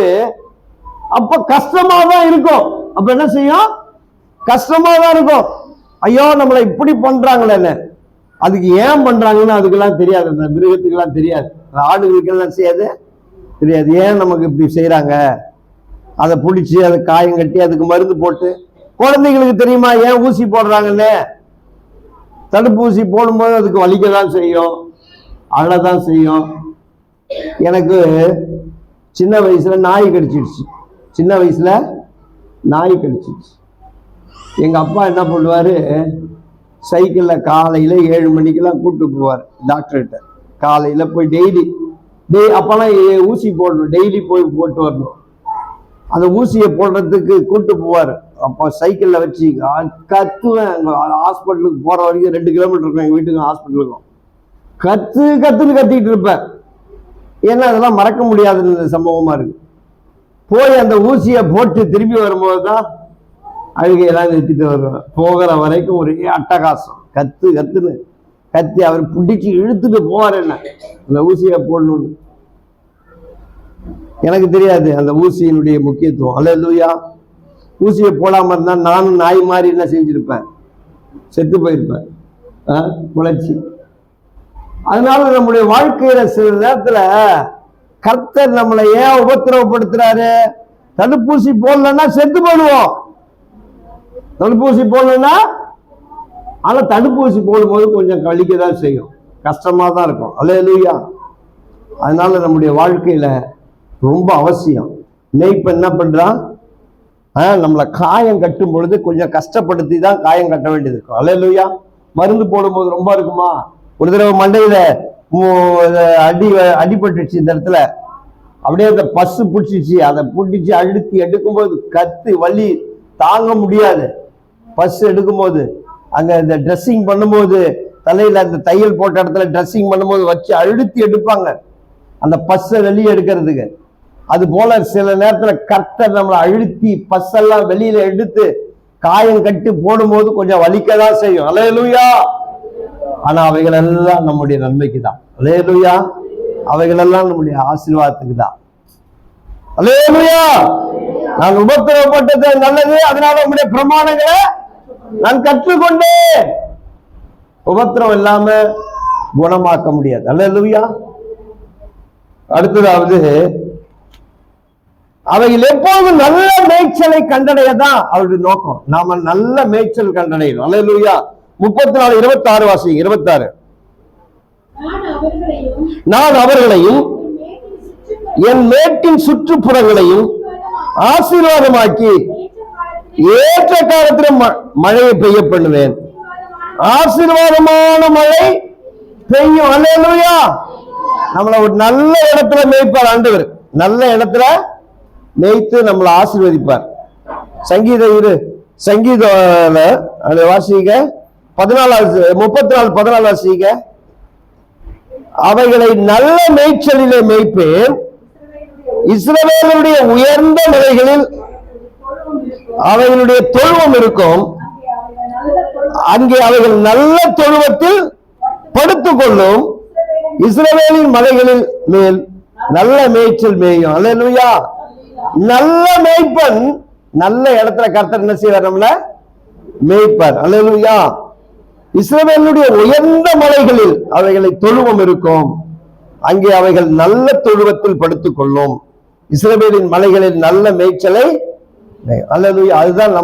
அப்ப கஷ்டமா தான் இருக்கும். அப்ப என்ன செய்யும், கஷ்டமா தான் இருக்கும். ஐயோ நம்மளை இப்படி பண்றாங்களே, அதுக்கு ஏன் பண்றாங்கன்னு அதுக்கெல்லாம் தெரியாது. அந்த மிருகத்துக்கெல்லாம் தெரியாது, ஆடுகளுக்கெல்லாம் செய்யாது தெரியாது, ஏன் நமக்கு இப்படி செய்யறாங்க. அதை பிடிச்சி அதை காயம் கட்டி அதுக்கு மருந்து போட்டு, குழந்தைங்களுக்கு தெரியுமா ஏன் ஊசி போடுறாங்கன்னு? தடுப்பூசி போடும்போது அதுக்கு வலிக்கதான் செய்யும், அழதான் செய்யும். எனக்கு சின்ன வயசுல நாய் கடிச்சிடுச்சு. சின்ன வயசுல நாய் கடிச்சிடுச்சு. எங்க அப்பா என்ன பண்ணுவாரு, சைக்கிள்ல காலையில 7 மணிக்கெல்லாம் கூப்பிட்டு போவார் டாக்டர்கிட்ட. காலையில போய் டெய்லி அப்பெல்லாம் ஊசி போடணும், டெய்லி போய் போட்டு வரணும். அந்த ஊசியை போடுறதுக்கு கூப்பிட்டு போவார். அப்போ சைக்கிள்ல வச்சு கத்துவேன். ஹாஸ்பிட்டலுக்கு போற வரைக்கும் 2 கிலோமீட்டர் இருக்கும் எங்க வீட்டுக்கும் ஹாஸ்பிட்டலுக்கும். கத்துன்னு கத்திட்டு இருப்பேன். ஏன்னா அதெல்லாம் மறக்க முடியாத சம்பவமா இருக்கு. போய் அந்த ஊசியை போட்டு திரும்பி வரும்போது தான் அழுகையெல்லாம் நிறுத்திட்டு வருவேன். போகிற வரைக்கும் ஒரே அட்டகாசம், கத்துன்னு கத்தி அவர் பிடிச்சி இழுத்துட்டு போவார் என்ன அந்த ஊசியை போடணும்னு. எனக்கு தெரியாது அந்த ஊசியினுடைய முக்கியத்துவம். அல்லேலூயா. ஊசியை போடாம இருந்தா நானும் நாய் மாதிரி என்ன செஞ்சிருப்பேன், செத்து போயிருப்பேன், முளைச்சி. அதனால நம்முடைய வாழ்க்கையில சில நேரத்துல கர்த்தர் நம்மளை ஏன் உபத்திரவப்படுத்துறாரு, தடுப்பூசி போடலன்னா செத்து போடுவோம். தடுப்பூசி போடலன்னா, ஆனா தடுப்பூசி போடும்போது கொஞ்சம் கழிக்கதான் செய்யும், கஷ்டமா தான் இருக்கும். அல்லேலூயா. அதனால நம்முடைய வாழ்க்கையில ரொம்ப அவசியம். மேய்ப்பன் என்ன பண்றான், நம்மளை காயம் கட்டும் பொழுது கொஞ்சம் கஷ்டப்படுத்தி தான் காயம் கட்ட வேண்டியது இருக்கும். அல்லேலூயா. மருந்து போடும்போது ரொம்ப இருக்குமா, ஒரு தடவை மண்டையில அடிபட்டுச்சு, இந்த இடத்துல அப்படியே அந்த பசு பிடிச்சிச்சு, அதை பிடிச்சி அழுத்தி எடுக்கும்போது கத்து வலி தாங்க முடியாது. பசு எடுக்கும்போது அங்க இந்த ட்ரெஸ்ஸிங் பண்ணும்போது தலையில அந்த தையல் போட்ட இடத்துல ட்ரெஸ்ஸிங் பண்ணும்போது வச்சு அழுத்தி எடுப்பாங்க அந்த பஸ்ஸை வெளியே எடுக்கிறதுக்கு. அது போல சில நேரத்துல கர்த்தர் நம்மளை அழுத்தி பஸ்ஸெல்லாம் வெளியில எடுத்து காயம் கட்டி போடும்போது கொஞ்சம் வலிக்கதான் செய்யும். அல்லேலூயா. ஆனா அவைகள் எல்லாம் நம்முடைய நன்மைக்கு தான். அல்லேலூயா. அவைகள் எல்லாம் நம்முடைய ஆசீர்வாதத்துக்கு தான். அல்லேலூயா. நான் உபத்திரவப்பட்டது நல்லது, அதனால உங்களுடைய பிரமாணங்களை நான் கற்றுக்கொண்டேன். உபத்திரம் இல்லாம குணமாக்க முடியாது. அல்லேலூயா. அடுத்ததாவது, அவைகள் எப்போதும் நல்ல மேய்ச்சலை கண்டடையதான் அவருடைய நோக்கம். நாம நல்ல மேய்ச்சல் கண்டடையணும். அல்லேலூயா. 34:26 வாசி. 26. நான் அவர்களையும் என் மேட்டின் சுற்றுப்புறங்களையும் ஆசீர்வாதமாக்கி ஏற்ற காலத்தில் மழையை பெய்ய பண்ணுவேன். ஆசீர்வாதமான மழை பெய்யும். அல்லேலூயா. நம்மள ஒரு நல்ல இடத்துல மேய்ப்பார் ஆண்டவர். நல்ல இடத்துல மேய்த்து நம்மளை ஆசீர்வதிப்பார். சங்கீத வாசிக்க 34 வாசிக்க. அவைகளை நல்ல மேய்ச்சலிலே மேய்ப்பேன், இஸ்ரவேலுடைய உயர்ந்த மலைகளில் அவைகளுடைய தொழுவம் இருக்கும், அங்கே அவைகள் நல்ல தொழுவத்தில் படுத்துக் கொள்ளும், இஸ்ரவேலின் மலைகளில் மேல் நல்ல மேய்ச்சல் மேயும். அல்லேலூயா. நல்ல மேய்ப்பன் நல்ல இடத்துல கர்த்தர் என்ன செய்வார்? நம்மள மேய்ப்பார். அல்லேலூயா. இஸ்ரவேலுடைய உயர்ந்த மலைகளில் அவைகளை தொழுவம் இருக்கும், அங்கே அவைகள் நல்ல தொழுவத்தில் படுத்துக் கொள்ளும். இஸ்ரவேலின் மலைகளில் நல்ல மேய்ச்சலை. அல்லேலூயா. அதுதான்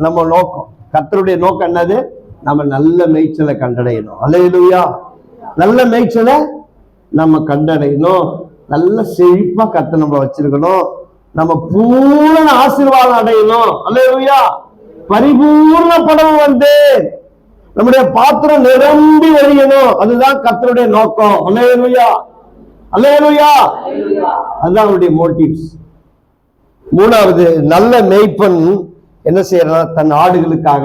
நம்ம நோக்கம். கர்த்தருடைய நோக்கம் என்னது? நம்ம நல்ல மேய்ச்சலை கண்டடையணும். அல்லேலூயா. நல்ல மேய்ச்சலை நம்ம கண்டடையணும். நல்ல செழிப்பா கர்த்தர் நம்மள வச்சிருக்கணும். நம்ம பூரண ஆசீர்வாதம் அடையணும். அல்லேலூயா. பரிபூர்ண படம் வந்து நம்முடைய பாத்திரம் நிரம்பி வழியணும். அதுதான் கர்த்தருடைய நோக்கம். அல்லேலூயா. அல்லேலூயா. அதுதான் அவருடைய மோட்டிவ்ஸ். மூணாவது, நல்ல மேய்ப்பன் என்ன செய்யறான்? தன் ஆடுகளுக்காக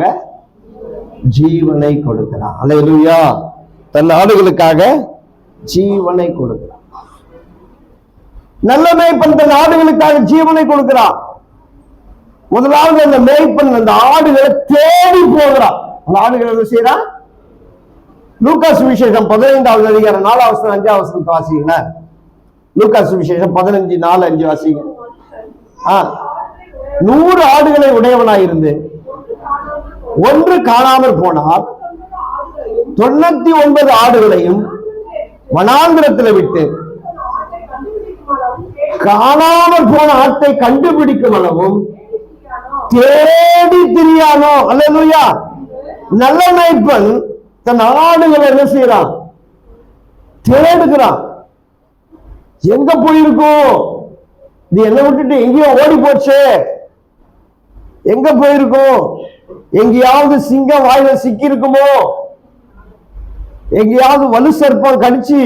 ஜீவனை கொடுக்கிறான். அல்லேலூயா. தன் ஆடுகளுக்காக ஜீவனை கொடுக்கிறான். நல்ல மேய்ப்பன் தன் ஆடுகளுக்காக ஜீவனை கொடுக்கிறான். முதலாவது அந்த மேய்ப்பன் அந்த ஆடுகளை தேடி போகிறான். அந்த ஆடுகள் என்ன செய்யறான்? லூக்கா சுவிசேஷம் 15வது அதிகாரம் 4வது வசனம் 5வது வசனத்தை வாசிங்க. லூக்கா சுவிசேஷம் 15:4-5 வாசிங்க. 100 ஆடுகளை உடையவனாயிருந்து ஒன்று காணாமற் போனால் 99 ஆடுகளையும் வனாந்திரத்தில் விட்டு காணாமற் போன ஆட்டை கண்டுபிடிக்கும் அளவும் தேடி திரியானோ. அல்லேலூயா. நல்ல மேய்ப்பன் தன் ஆடுகளை என்ன செய்யறான்? தேடுகிறான். எங்க போயிருக்கும்? இது என்ன விட்டுட்டு எங்கேயோ ஓடி போச்சு. எங்க போயிருக்கும்? எங்கேயாவது சிங்கம் வாயில சிக்கி இருக்குமோ? எங்கேயாவது வலு சர்ப்பம் கடிச்சு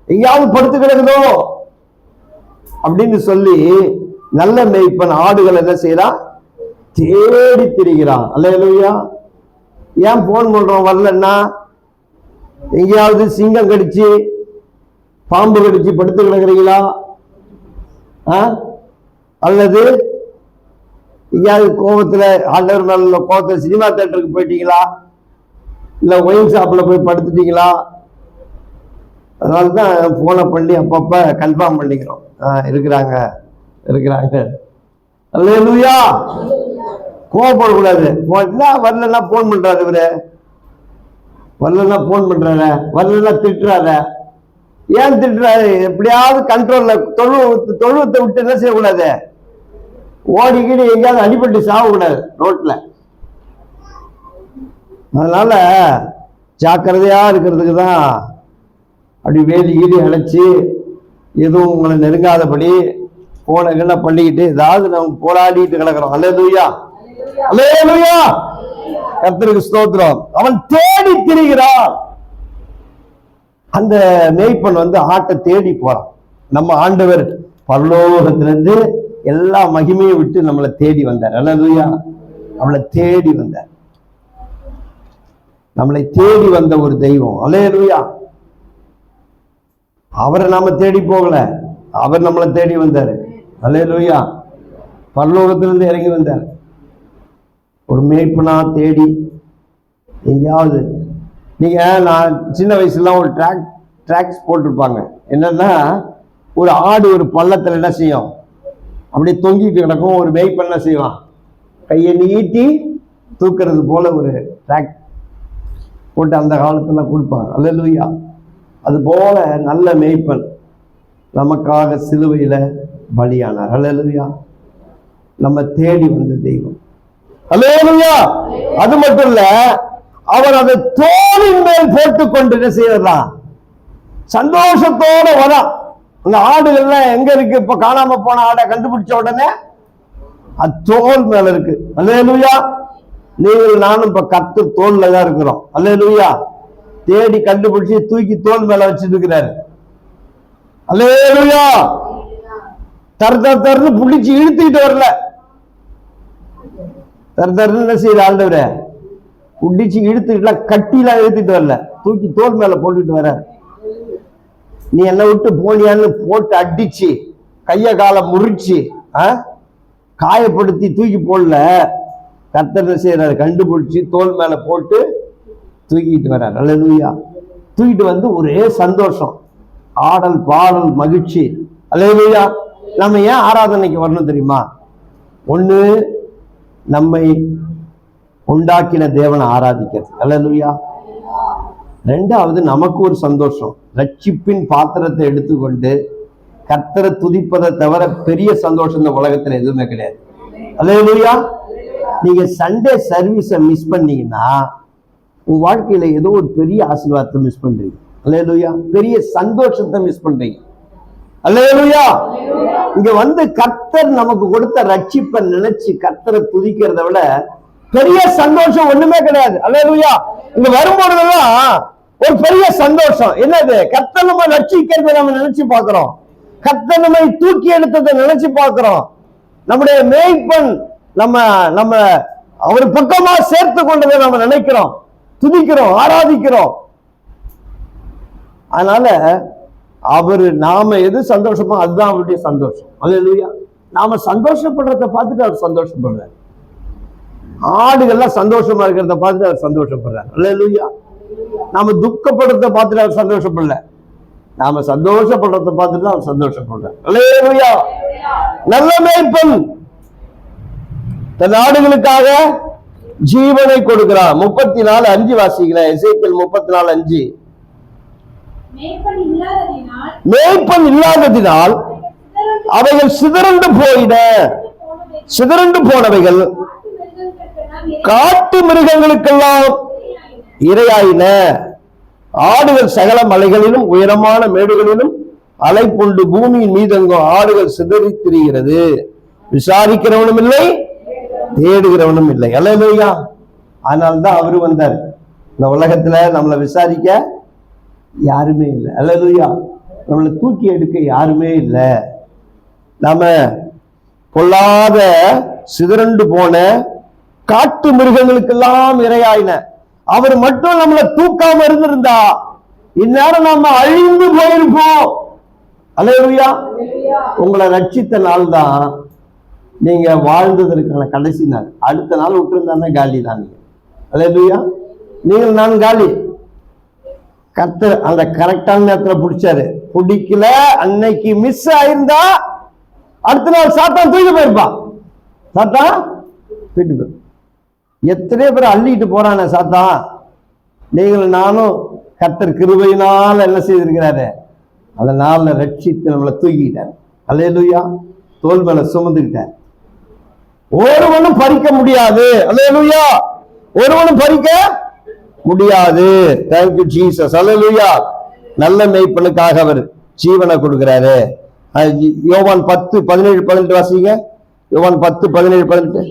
எங்கேயாவது படுத்து கிடக்குதோ அப்படின்னு சொல்லி நல்ல மேய்ப்பன் ஆடுகள் என்ன செய்யறான்? தேடி திரிகிறான். அல்லேலூயா. ஏன் போன் பண்றோம் வரலன்னா? எங்கேயாவது சிங்கம் கடிச்சு பாம்பு கடிச்சு படுத்து கிடக்குறீங்களா? அல்லது எங்கேயாவது கோபத்துல ஆண்டவர் மேல கோபத்துல சினிமா தியேட்டருக்கு போயிட்டீங்களா? இல்ல ஒயின் ஷாப்ல போய் படுத்துட்டீங்களா? அதனாலதான் போனை பண்ணி அப்பப்ப கன்ஃபார்ம் பண்ணிக்கிறோம். இருக்கிறாங்க. அல்லேலூயா. கோவப்படக்கூடாது. வரலன்னா போன் பண்றாரு இவரு, வரலன்னா போன் பண்றாரு, வரலன்னா திட்டுறாரு. ஏன் திட்டுறாரு? எப்படியாவது கண்ட்ரோல்ல தொழுவத்தை விட்டு என்ன செய்யக்கூடாது? ஓடிக்கிட்டு எங்கேயாவது அடிபட்டு சாகக்கூடாது ரோட்ல. அதனால ஜாக்கிரதையா இருக்கிறதுக்கு தான் அப்படி வேலி கீழி அழைச்சி எதுவும் உங்களை நெருங்காதபடி போன பண்ணிக்கிட்டு ஏதாவது நம்ம போராடிட்டு கிடக்கிறோம். அல்லேலூயா. அல்லேலூயா. கர்த்தருக்கு ஸ்தோத்திரம். அவன் தேடி திரிகிறான். அந்த மேய்ப்பன் வந்து ஆட்டை தேடி போறான். நம்ம ஆண்டவர் பரலோகத்திலிருந்து எல்லா மகிமையை விட்டு நம்மளை தேடி வந்தார். அல்லேலூயா. நம்மளை தேடி வந்தார். நம்மளை தேடி வந்த ஒரு தெய்வம். அல்லேலூயா. அவரை நாம தேடி போகல, அவர் நம்மளை தேடி வந்தாரு. அல்லேலூயா. பரலோகத்திலிருந்து இறங்கி வந்தார். ஒரு மேய்ப்பனா தேடி எங்கேயாவது நான் சின்ன வயசுலாம் ஒரு ட்ராக்ஸ் போட்டிருப்பாங்க. என்னன்னா ஒரு ஆடு ஒரு பள்ளத்துல என்ன செய்யும்? அப்படியே தொங்கிட்டு கிடக்கும். ஒரு மேய்ப்பன் என்ன செய்வான்? கையை நீட்டி தூக்குறது போல ஒரு ட்ராக் போட்டு அந்த காலத்துல கொடுப்பாங்க. அல்லேலூயா. அது போல நல்ல மேய்ப்பன் நமக்காக சிலுவையில பலியானார். அல்லேலூயா. நம்ம தேடி வந்த தெய்வம். அல்லேலூயா. அது மட்டும் இல்ல, அவர் அதை தோளின் மேல் போட்டுக் கொண்டு என்ன செய்யறான்? சந்தோஷத்தோட வரா. அந்த ஆடுகள்லாம் எங்க இருக்கு? இப்ப காணாம போன ஆடை கண்டுபிடிச்ச உடனே அது தோல் மேல இருக்கு. அல்லேலூயா. நீங்கள் நானும் இப்ப கர்த்தர் தோல்ல தான் இருக்கிறோம். அல்லேலூயா. தேடி கண்டுபிடிச்சு தூக்கி தோல் மேல வச்சுட்டு இருக்கிறாரு. அல்லேலூயா. தர்ன்னு புடிச்சு இழுத்துக்கிட்டு வரல. தர்ன்னு என்ன செய்யற? ஆண்டவரே புடிச்சு இழுத்துக்கிட்டு கட்டிலாம் இழுத்துட்டு வரல, தூக்கி தோல் மேல போட்டுட்டு வர. நீ என்ன விட்டு போனியான்னு போட்டு அடிச்சு கைய காலை முறிச்சு காயப்படுத்தி தூக்கி போடல. கர்த்தர் செய்யறாரு? கண்டுபிடிச்சு தோல் மேல போட்டு தூக்கிட்டு வர்றார். அல்லேலூயா. தூக்கிட்டு வந்து ஒரே சந்தோஷம், ஆடல் பாடல் மகிழ்ச்சி. அல்லேலூயா. நம்ம ஏன் ஆராதனைக்கு வரணும் தெரியுமா? ஒண்ணு நம்மை உண்டாக்கின தேவனை ஆராதிக்கிறது. அல்லேலூயா. ரெண்டாவது, நமக்கு ஒரு சந்தோஷம். ரட்சிப்பின் பாத்திரத்தை எடுத்துக்கொண்டு கர்த்தரை துதிப்பதை தவிர பெரிய சந்தோஷம் இந்த உலகத்துல எதுவுமே கிடையாது. அல்லேலூயா. நீங்க சண்டே சர்வீஸை மிஸ் பண்ணீங்கன்னா உங்க வாழ்க்கையில ஏதோ ஒரு பெரிய ஆசீர்வாதத்தை மிஸ் பண்றீங்க. அல்லேலூயா. பெரிய சந்தோஷத்தை மிஸ் பண்றீங்க. அல்லேலூயா. இங்க வந்து கர்த்தர் நமக்கு கொடுத்த ரட்சிப்பை நினைச்சு கர்த்தரை துதிக்கிறத விட பெரிய சந்தோஷம் ஒண்ணுமே கிடையாது. அல்லேலூயா. இங்க வரும்போதெல்லாம் ஒரு பெரிய சந்தோஷம். என்னது? கர்த்தர் நம்ம ரட்சிக்கிறத நம்ம நினைச்சு பார்க்கிறோம். கர்த்தர் நம்மை தூக்கி எடுத்ததை நினைச்சு பார்க்கிறோம். நம்முடைய மேய்ப்பன் நம்ம அவர் பக்கமா சேர்த்து கொண்டதை நம்ம நினைக்கிறோம், துதிக்கிறோம், ஆராதிக்கிறோம். அதனால அவரு நாம எது சந்தோஷமோ அதுதான் அவருடைய சந்தோஷம். அல்லேலூயா. நாம சந்தோஷப்படுறத பார்த்துட்டு அவர் சந்தோஷப்படுறாரு. ஆடுகள்லாம் சந்தோஷமா இருக்கிறத பார்த்துட்டு அவர் சந்தோஷப்படுறாரு. அல்லேலூயா. நாம துக்கப்படுறத பார்த்துட்டு அவர் சந்தோஷப்படல, நாம சந்தோஷப்படுறத பார்த்துட்டு அவர் சந்தோஷப்படுறார். அல்லேலூயா. நல்ல மேய்ப்பன் தன் ஆடுகளுக்காக ஜீவனை கொடுக்கிறார். 34:5 வாசிக்கிறேன். எசேக்கியேல் 34:5. மேய்ப்பன் இல்லாததினால் அவைகள் சிதறண்டு போனவைகள் காட்டு மிருகங்களுக்கெல்லாம் இரையாயின. ஆடுகள் சகல மலைகளிலும் உயரமான மேடுகளிலும் அலைப்புண்டு பூமியின் மீதெங்கும் ஆடுகள் சிதறி திரிகிறது. விசாரிக்கிறவனும் இல்லை, தேடுகிறவனும் இல்லை. அல்லேலூயா. அதனால்தான் அவரு வந்தார். இந்த உலகத்துல நம்மளை விசாரிக்க யாருமே இல்லை. அல்லேலூயா. நம்மளை தூக்கி எடுக்க யாருமே இல்லை. நாம பொல்லாத சிதறண்டு போன காட்டு மிருகங்களுக்கெல்லாம் இரையாயின. அவர் மட்டும் நம்மளை தூக்காம இருந்திருந்தா இந்நேரம் நாம அழிந்து போயிருப்போம். அல்லேலூயா. உங்களை ரட்சித்த நாள் தான் நீங்க வாழ்ந்ததற்கான கடைசி நாள். அடுத்த நாள் விட்டுருந்தானே காலி தான். அல்லேலூயா. நீங்கள் நான் காலி. கர்த்தர் அந்த கரெக்டான நேரத்துல பிடிச்சாரு. பிடிக்கல, அன்னைக்கு மிஸ் ஆயிருந்தா அடுத்த நாள் சாத்தான் தூக்கி போயிருப்பான். சாத்தான் தூக்கிட்டு போய் எத்தனை பேர் அள்ளிட்டு போறானே சாத்தான். நீங்கள் நானும் கர்த்தர் கிருபையினால் என்ன செய்திருக்கிறாரு, அதனால ரட்சித்து நம்மளை தூக்கிட்டார். அல்லேலூயா. தோல் மேல சுமந்துக்கிட்டார். ஒருவனும் பறிக்க முடியாது. அல்லேலூயா. ஒருவனும் பறிக்க முடியாது. Thank you Jesus. அல்லேலூயா. நல்ல மேய்ப்பனுக்காக அவர் ஜீவனை கொடுக்கிறாரு. யோவான் 10:17-18 வாசிங்க. யோவான் 10:17-18.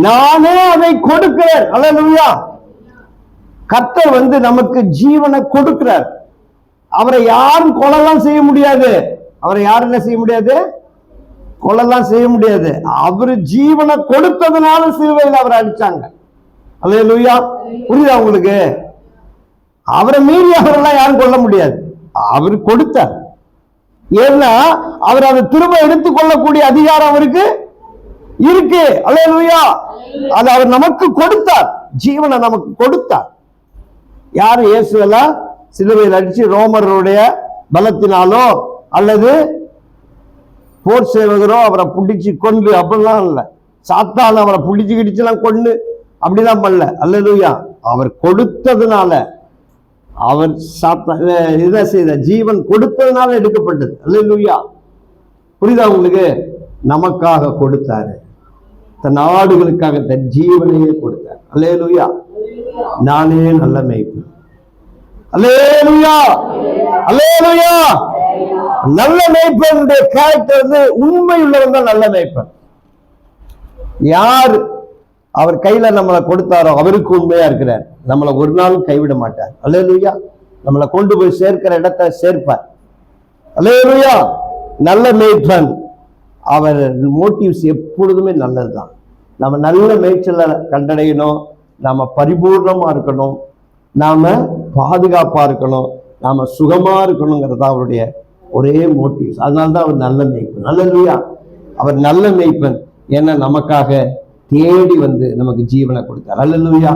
நானே அதை கொடுக்கிறேன். அல்லேலூயா. கர்த்தர் வந்து நமக்கு ஜீவனை கொடுக்கிறார். அவரை யாரும் கொலைலாம் செய்ய முடியாது. அவரை யாரும் என்ன செய்ய முடியாது? கொலைலாம் செய்ய முடியாது. அவரு ஜீவனை கொடுத்ததுனால சிலுவையில் அவரை அடிச்சாங்க. அல்லேலூயா. புரியுதா உங்களுக்கு? அவரை மீறி அவரெல்லாம் யாரும் கொல்ல முடியாது. அவர் கொடுத்தார். ஏன்னா அவர் அதை திரும்ப எடுத்துக்கொள்ளக்கூடிய அதிகாரம் அவருக்கு இருக்கு. அல்லேலூயா. அது அவர் நமக்கு கொடுத்தார். ஜீவனை நமக்கு கொடுத்தார். யாரு? இயேசுவெல்லாம் சிலுவையில் அடிச்சு ரோமருடைய பலத்தினாலோ அல்லது போர் சேவகரோ அவரை புடிச்சு கொண்டு அப்படிலாம் இல்லை. சாத்தான அவரை புடிச்சு கிடிச்சுலாம் கொண்டு அப்படிலாம் பண்ணல. அல்லேலூயா. அவர் கொடுத்ததுனால, அவர் இதை செய்த ஜீவன் கொடுத்ததுனால எடுக்கப்பட்டது. அல்லேலூயா. புரியுதா உங்களுக்கு? நமக்காக கொடுத்தாரு. தன் ஆடுகளுக்காக தன் ஜீவனையே கொடுத்தார். அல்லேலூயா. நானே நல்ல மேய்ப்பன். அல்லேலூயா. அல்லேலூயா. நல்ல மேய்ப்பனுடைய கேரக்டர் வந்து உண்மை உள்ளவன் தான் நல்ல மேய்ப்பன். யார் அவர் கையில நம்மளை கொடுத்தாரோ அவருக்கு உண்மையா இருக்கிறார். நம்மளை ஒரு நாளும் கைவிட மாட்டார். அல்லேலூயா. நம்மளை கொண்டு போய் சேர்க்கிற இடத்தை சேர்ப்பார். அல்லேலூயா. நல்ல மேய்ப்பன். அவர் மோட்டிவ்ஸ் எப்பொழுதுமே நல்லதுதான். நம்ம நல்ல மேய்ச்சலை கண்டடையணும், நாம பரிபூர்ணமா இருக்கணும், நாம பாதுகாப்பா இருக்கணும், நாம சுகமா இருக்கணுங்கிறது அவருடைய ஒரே மோட்டிவ்ஸ். அதனால்தான் அவர் நல்ல மேய்ப்பன். அல்லேலூயா. அவர் நல்ல மேய்ப்பன். ஏன்னா நமக்காக தேடி வந்து நமக்கு ஜீவனை கொடுத்தார். அல்லேலூயா.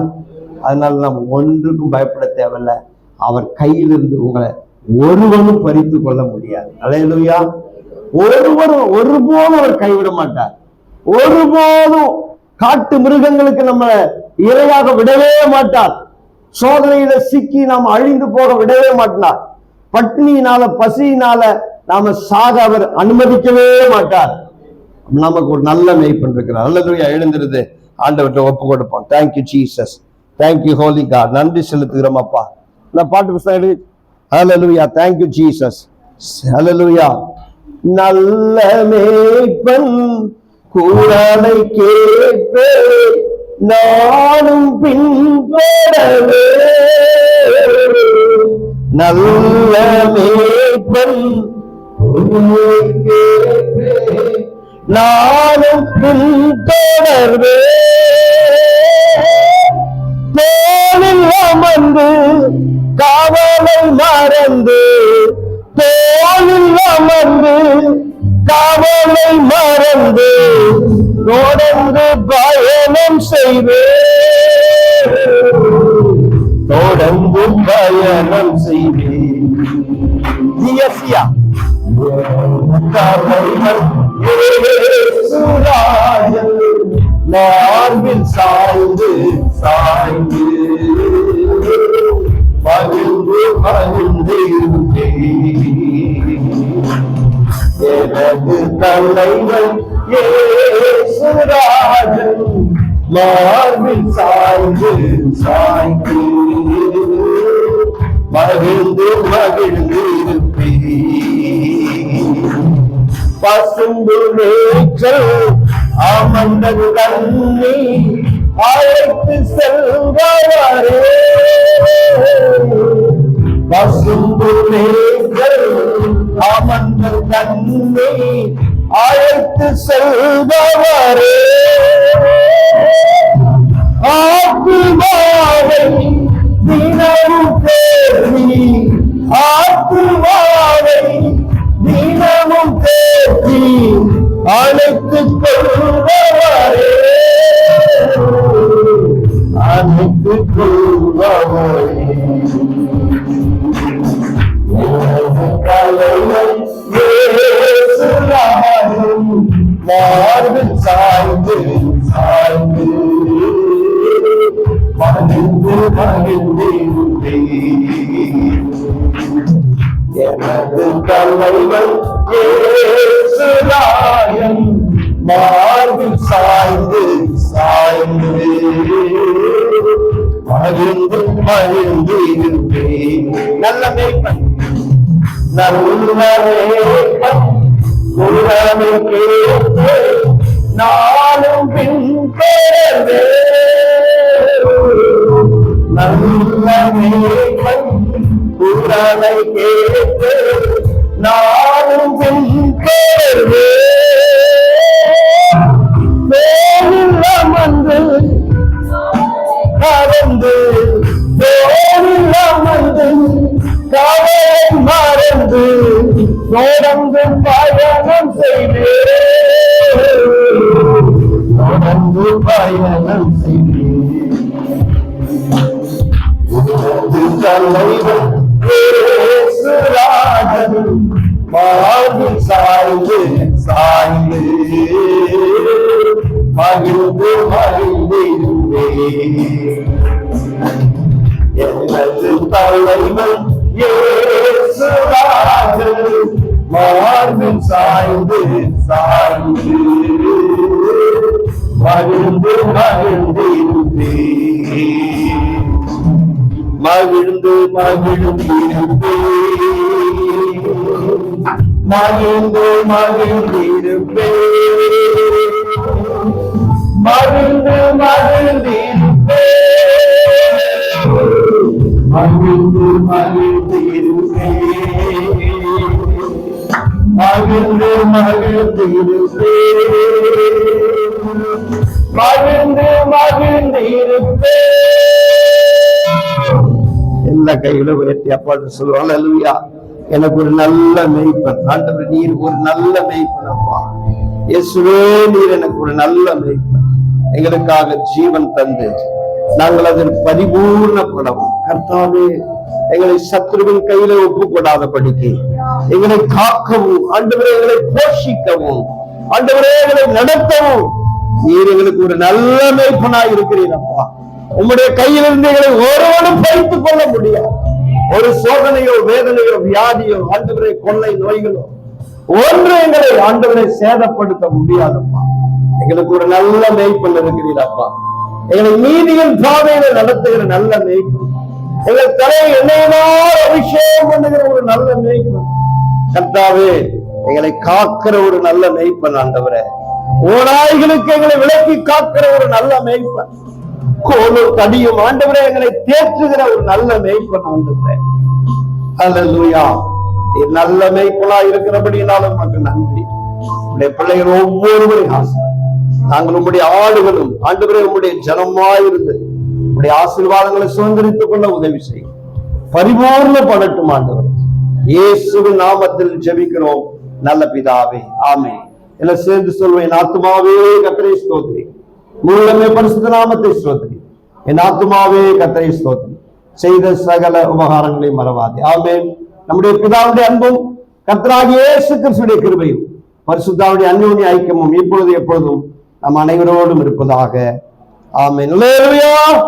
அதனால நம்ம ஒன்றுக்கும் பயப்பட தேவையில்லை. அவர் கையிலிருந்து உங்களை ஒருவனும் பறித்து கொள்ள முடியாது. அல்லேலூயா. ஒருபோதும் அவர் கைவிட மாட்டார். ஒருபோதும் காட்டு மிருகங்களுக்கு நம்ம இரையாக விடவே மாட்டார். சோதனையில சிக்கி நாம் அழிந்து போக விடவே மாட்டார். பட்டினியினால பசியினால நாம சாக அவர் அனுமதிக்கவே மாட்டார். நமக்கு ஒரு நல்ல மேய்ப்பன் இருக்கிறார். அல்லேலூயா. எழுந்திருது ஆண்டவர்கிட்ட ஒப்பு கொடுப்போம். Thank you Jesus, thank you holy God. நன்றி செலுத்துகிறோம் அப்பா. நான் பாட்டு புத்தகம் எழுதி. அல்லேலூயா. Thank you Jesus. அல்லேலூயா. நல்ல மேய்ப்பன் கூடலை கேட்பே நானும் பின்பற்றவே. நல்ல மேய்ப்பன் கூடலை கேட்பே நானும் பின்தொடர்வே. தோளில் அமர்ந்து காவலை மறந்து, தோளில் அமர்ந்து காவலை மறந்து தொடர்ந்து பயணம் செய்வே. தொடர்ந்து பயணம் செய்வே. மார்பில் சாய்ந்து சாய்ந்து மகிழ்ந்து மகிழ்ந்து எனது தலைவன் இயேசுராஜன். மார்பில் சாய்ந்து சாய்ந்து மகிழ்ந்து மகிழ்ந்து பசும்பு மேய்ச்சல் அமர்ந்த தண்ணி அழைத்து செல்வாரே. பசும்பு மேய்ச்சல் அமர்ந்த தண்ணி அழைத்து செல்வாரே. ஆத்துமாவை தினமும் தேடி, ஆத்துமாவை தினமும் தேடி அழைத்துக் கொள்வாரே. அழைத்துக் கொள்வாரே. தலைவன் இயேசுராஜன். மார்பில் சாய்ந்து சாய்ந்து மகிழ்ந்து மகிழ்ந்து எனது தலைவன் இயேசுராஜன். மார்பில் சாய்ந்து சாய்ந்து மகிழ்ந்து மகிழ்ந்து இருப்பேன். நல்ல மேய்ப்பன், நல்ல மேய்ப்பன் குரலை கேட்டு நானும் பின்தொடர்வே. நல்ல மேய்ப்பன் குரலை கேட்டு நானும் பின்தொடர்வே. தோளில் அமர்ந்து கறந்து, தோளில் அமர்ந்து கவலை மறந்து தொடர்ந்து பயணம் செய்வே. தொடர்ந்து பயணம் செய்வே. தலைவன் இயேசுராஜன். மார்பில் சாய்ந்து சாய்ந்து மகிழ்ந்து மகிழ்ந்து எனது தலைவன் இயேசுராஜன். மார்பில் சாய்ந்து சாய்ந்து மகிழ்ந்து மகிழ்ந்து மகிழ்ந்து மகிழ்ந்து மகிழ்ந்து மகிழ்ந்திருப்பே. மகிழ்ந்து மகிழ்ந்திருப்பே. மகிழ்ந்து மகிழ்ந்திருப்பே. மகிழ்ந்து மகிழ்ந்திருப்பே. மகிழ்ந்து மகிழ்ந்திருப்பே. எல்லா கைகளும் உயர்த்தி அப்பாட்டு சொல்லுவாங்க. அல்லேலூயா. எனக்கு ஒரு நல்ல மேய்ப்பன். ஆண்டவரே, நீர் ஒரு நல்ல மேய்ப்பன் அப்பா. இயேசுவே, நீர் எனக்கு ஒரு நல்ல மேய்ப்பன். எங்களுக்காக ஜீவன் தந்து நாங்கள் அதில் பரிபூர்ணப்படவும் கர்த்தாவே எங்களை சத்துருவின் கையில ஒப்புக்கொடாதபடிக்கு எங்களை காக்கவும் ஆண்டவரே எங்களை போஷிக்கவும் ஆண்டவரே எங்களை நடத்தவும் நீர் எங்களுக்கு ஒரு நல்ல மேய்ப்பனாய் இருக்கிறீர் அப்பா. உம்முடைய கையிலிருந்து எங்களை ஒருவனும் பறித்துக் கொள்ள முடியாது. ஒரு சோதனையோ வேதனையோ வியாதியோ ஆண்டவரே கொள்ளை நோய்களோ ஒன்று எங்களை ஆண்டவரை சேதப்படுத்த முடியாதப்பா. எங்களுக்கு ஒரு நல்ல மேய்ப்பன் இருக்கிறீர் அப்பா. எங்களை நீதியின் பாதையில நடத்துகிற நல்ல மேய்ப்பன், எங்கள் தலையை எண்ணெயினால் அபிஷேகம் பண்ணுகிற ஒரு நல்ல மேய்ப்பன் கர்த்தாவே, எங்களை காக்கிற ஒரு நல்ல மேய்ப்பன் ஆண்டவரே. ஓநாய்களுக்கு எங்களை விலக்கி காக்கிற ஒரு நல்ல மேய்ப்பன், கோலும் தடியும் ஆண்டவரே எங்களை தேற்றுகிற ஒரு நல்ல மேய்ப்பன் ஆண்டவரே. அல்லேலூயா. நீர் நல்ல மேய்ப்பனா இருக்கிறபடினாலும் உமக்கு நன்றி. உடைய பிள்ளைகள் ஒவ்வொருவரையும் ஆசை நாங்கள் உம்முடைய ஆடுகளும் ஆண்டவரே உம்முடைய ஜனமாயிருந்து உடைய ஆசீர்வாதங்களை சுதந்திரித்துக் கொள்ள உதவி செய்யும். பரிபூர்ணப்படட்டும் ஆண்டவரே. இயேசுவின் நாமத்தில் ஜெபிக்கிறோம் நல்ல பிதாவே, ஆமென். எல்லாம் சேர்ந்து சொல்வேன், என் ஆத்துமாவே கர்த்தரை ஸ்தோத்திரி, முழுமே பரிசுத்த நாமத்தை ஸ்தோத்திரி. என் ஆத்துமாவே கர்த்தரை ஸ்தோத்திரி, செய்த சகல உபகாரங்களை மறவாதே. ஆமென். நம்முடைய பிதாவுடைய அன்பும் கர்த்தராகிய இயேசு கிறிஸ்துவின் கிருபையும் பரிசுத்தாவுடைய அன்யோன்ய ஐக்கியமும் இப்பொழுது எப்பொழுதும் நம் அனைவரோடும் இருப்பதாக. ஆமென். அல்லேலூயா.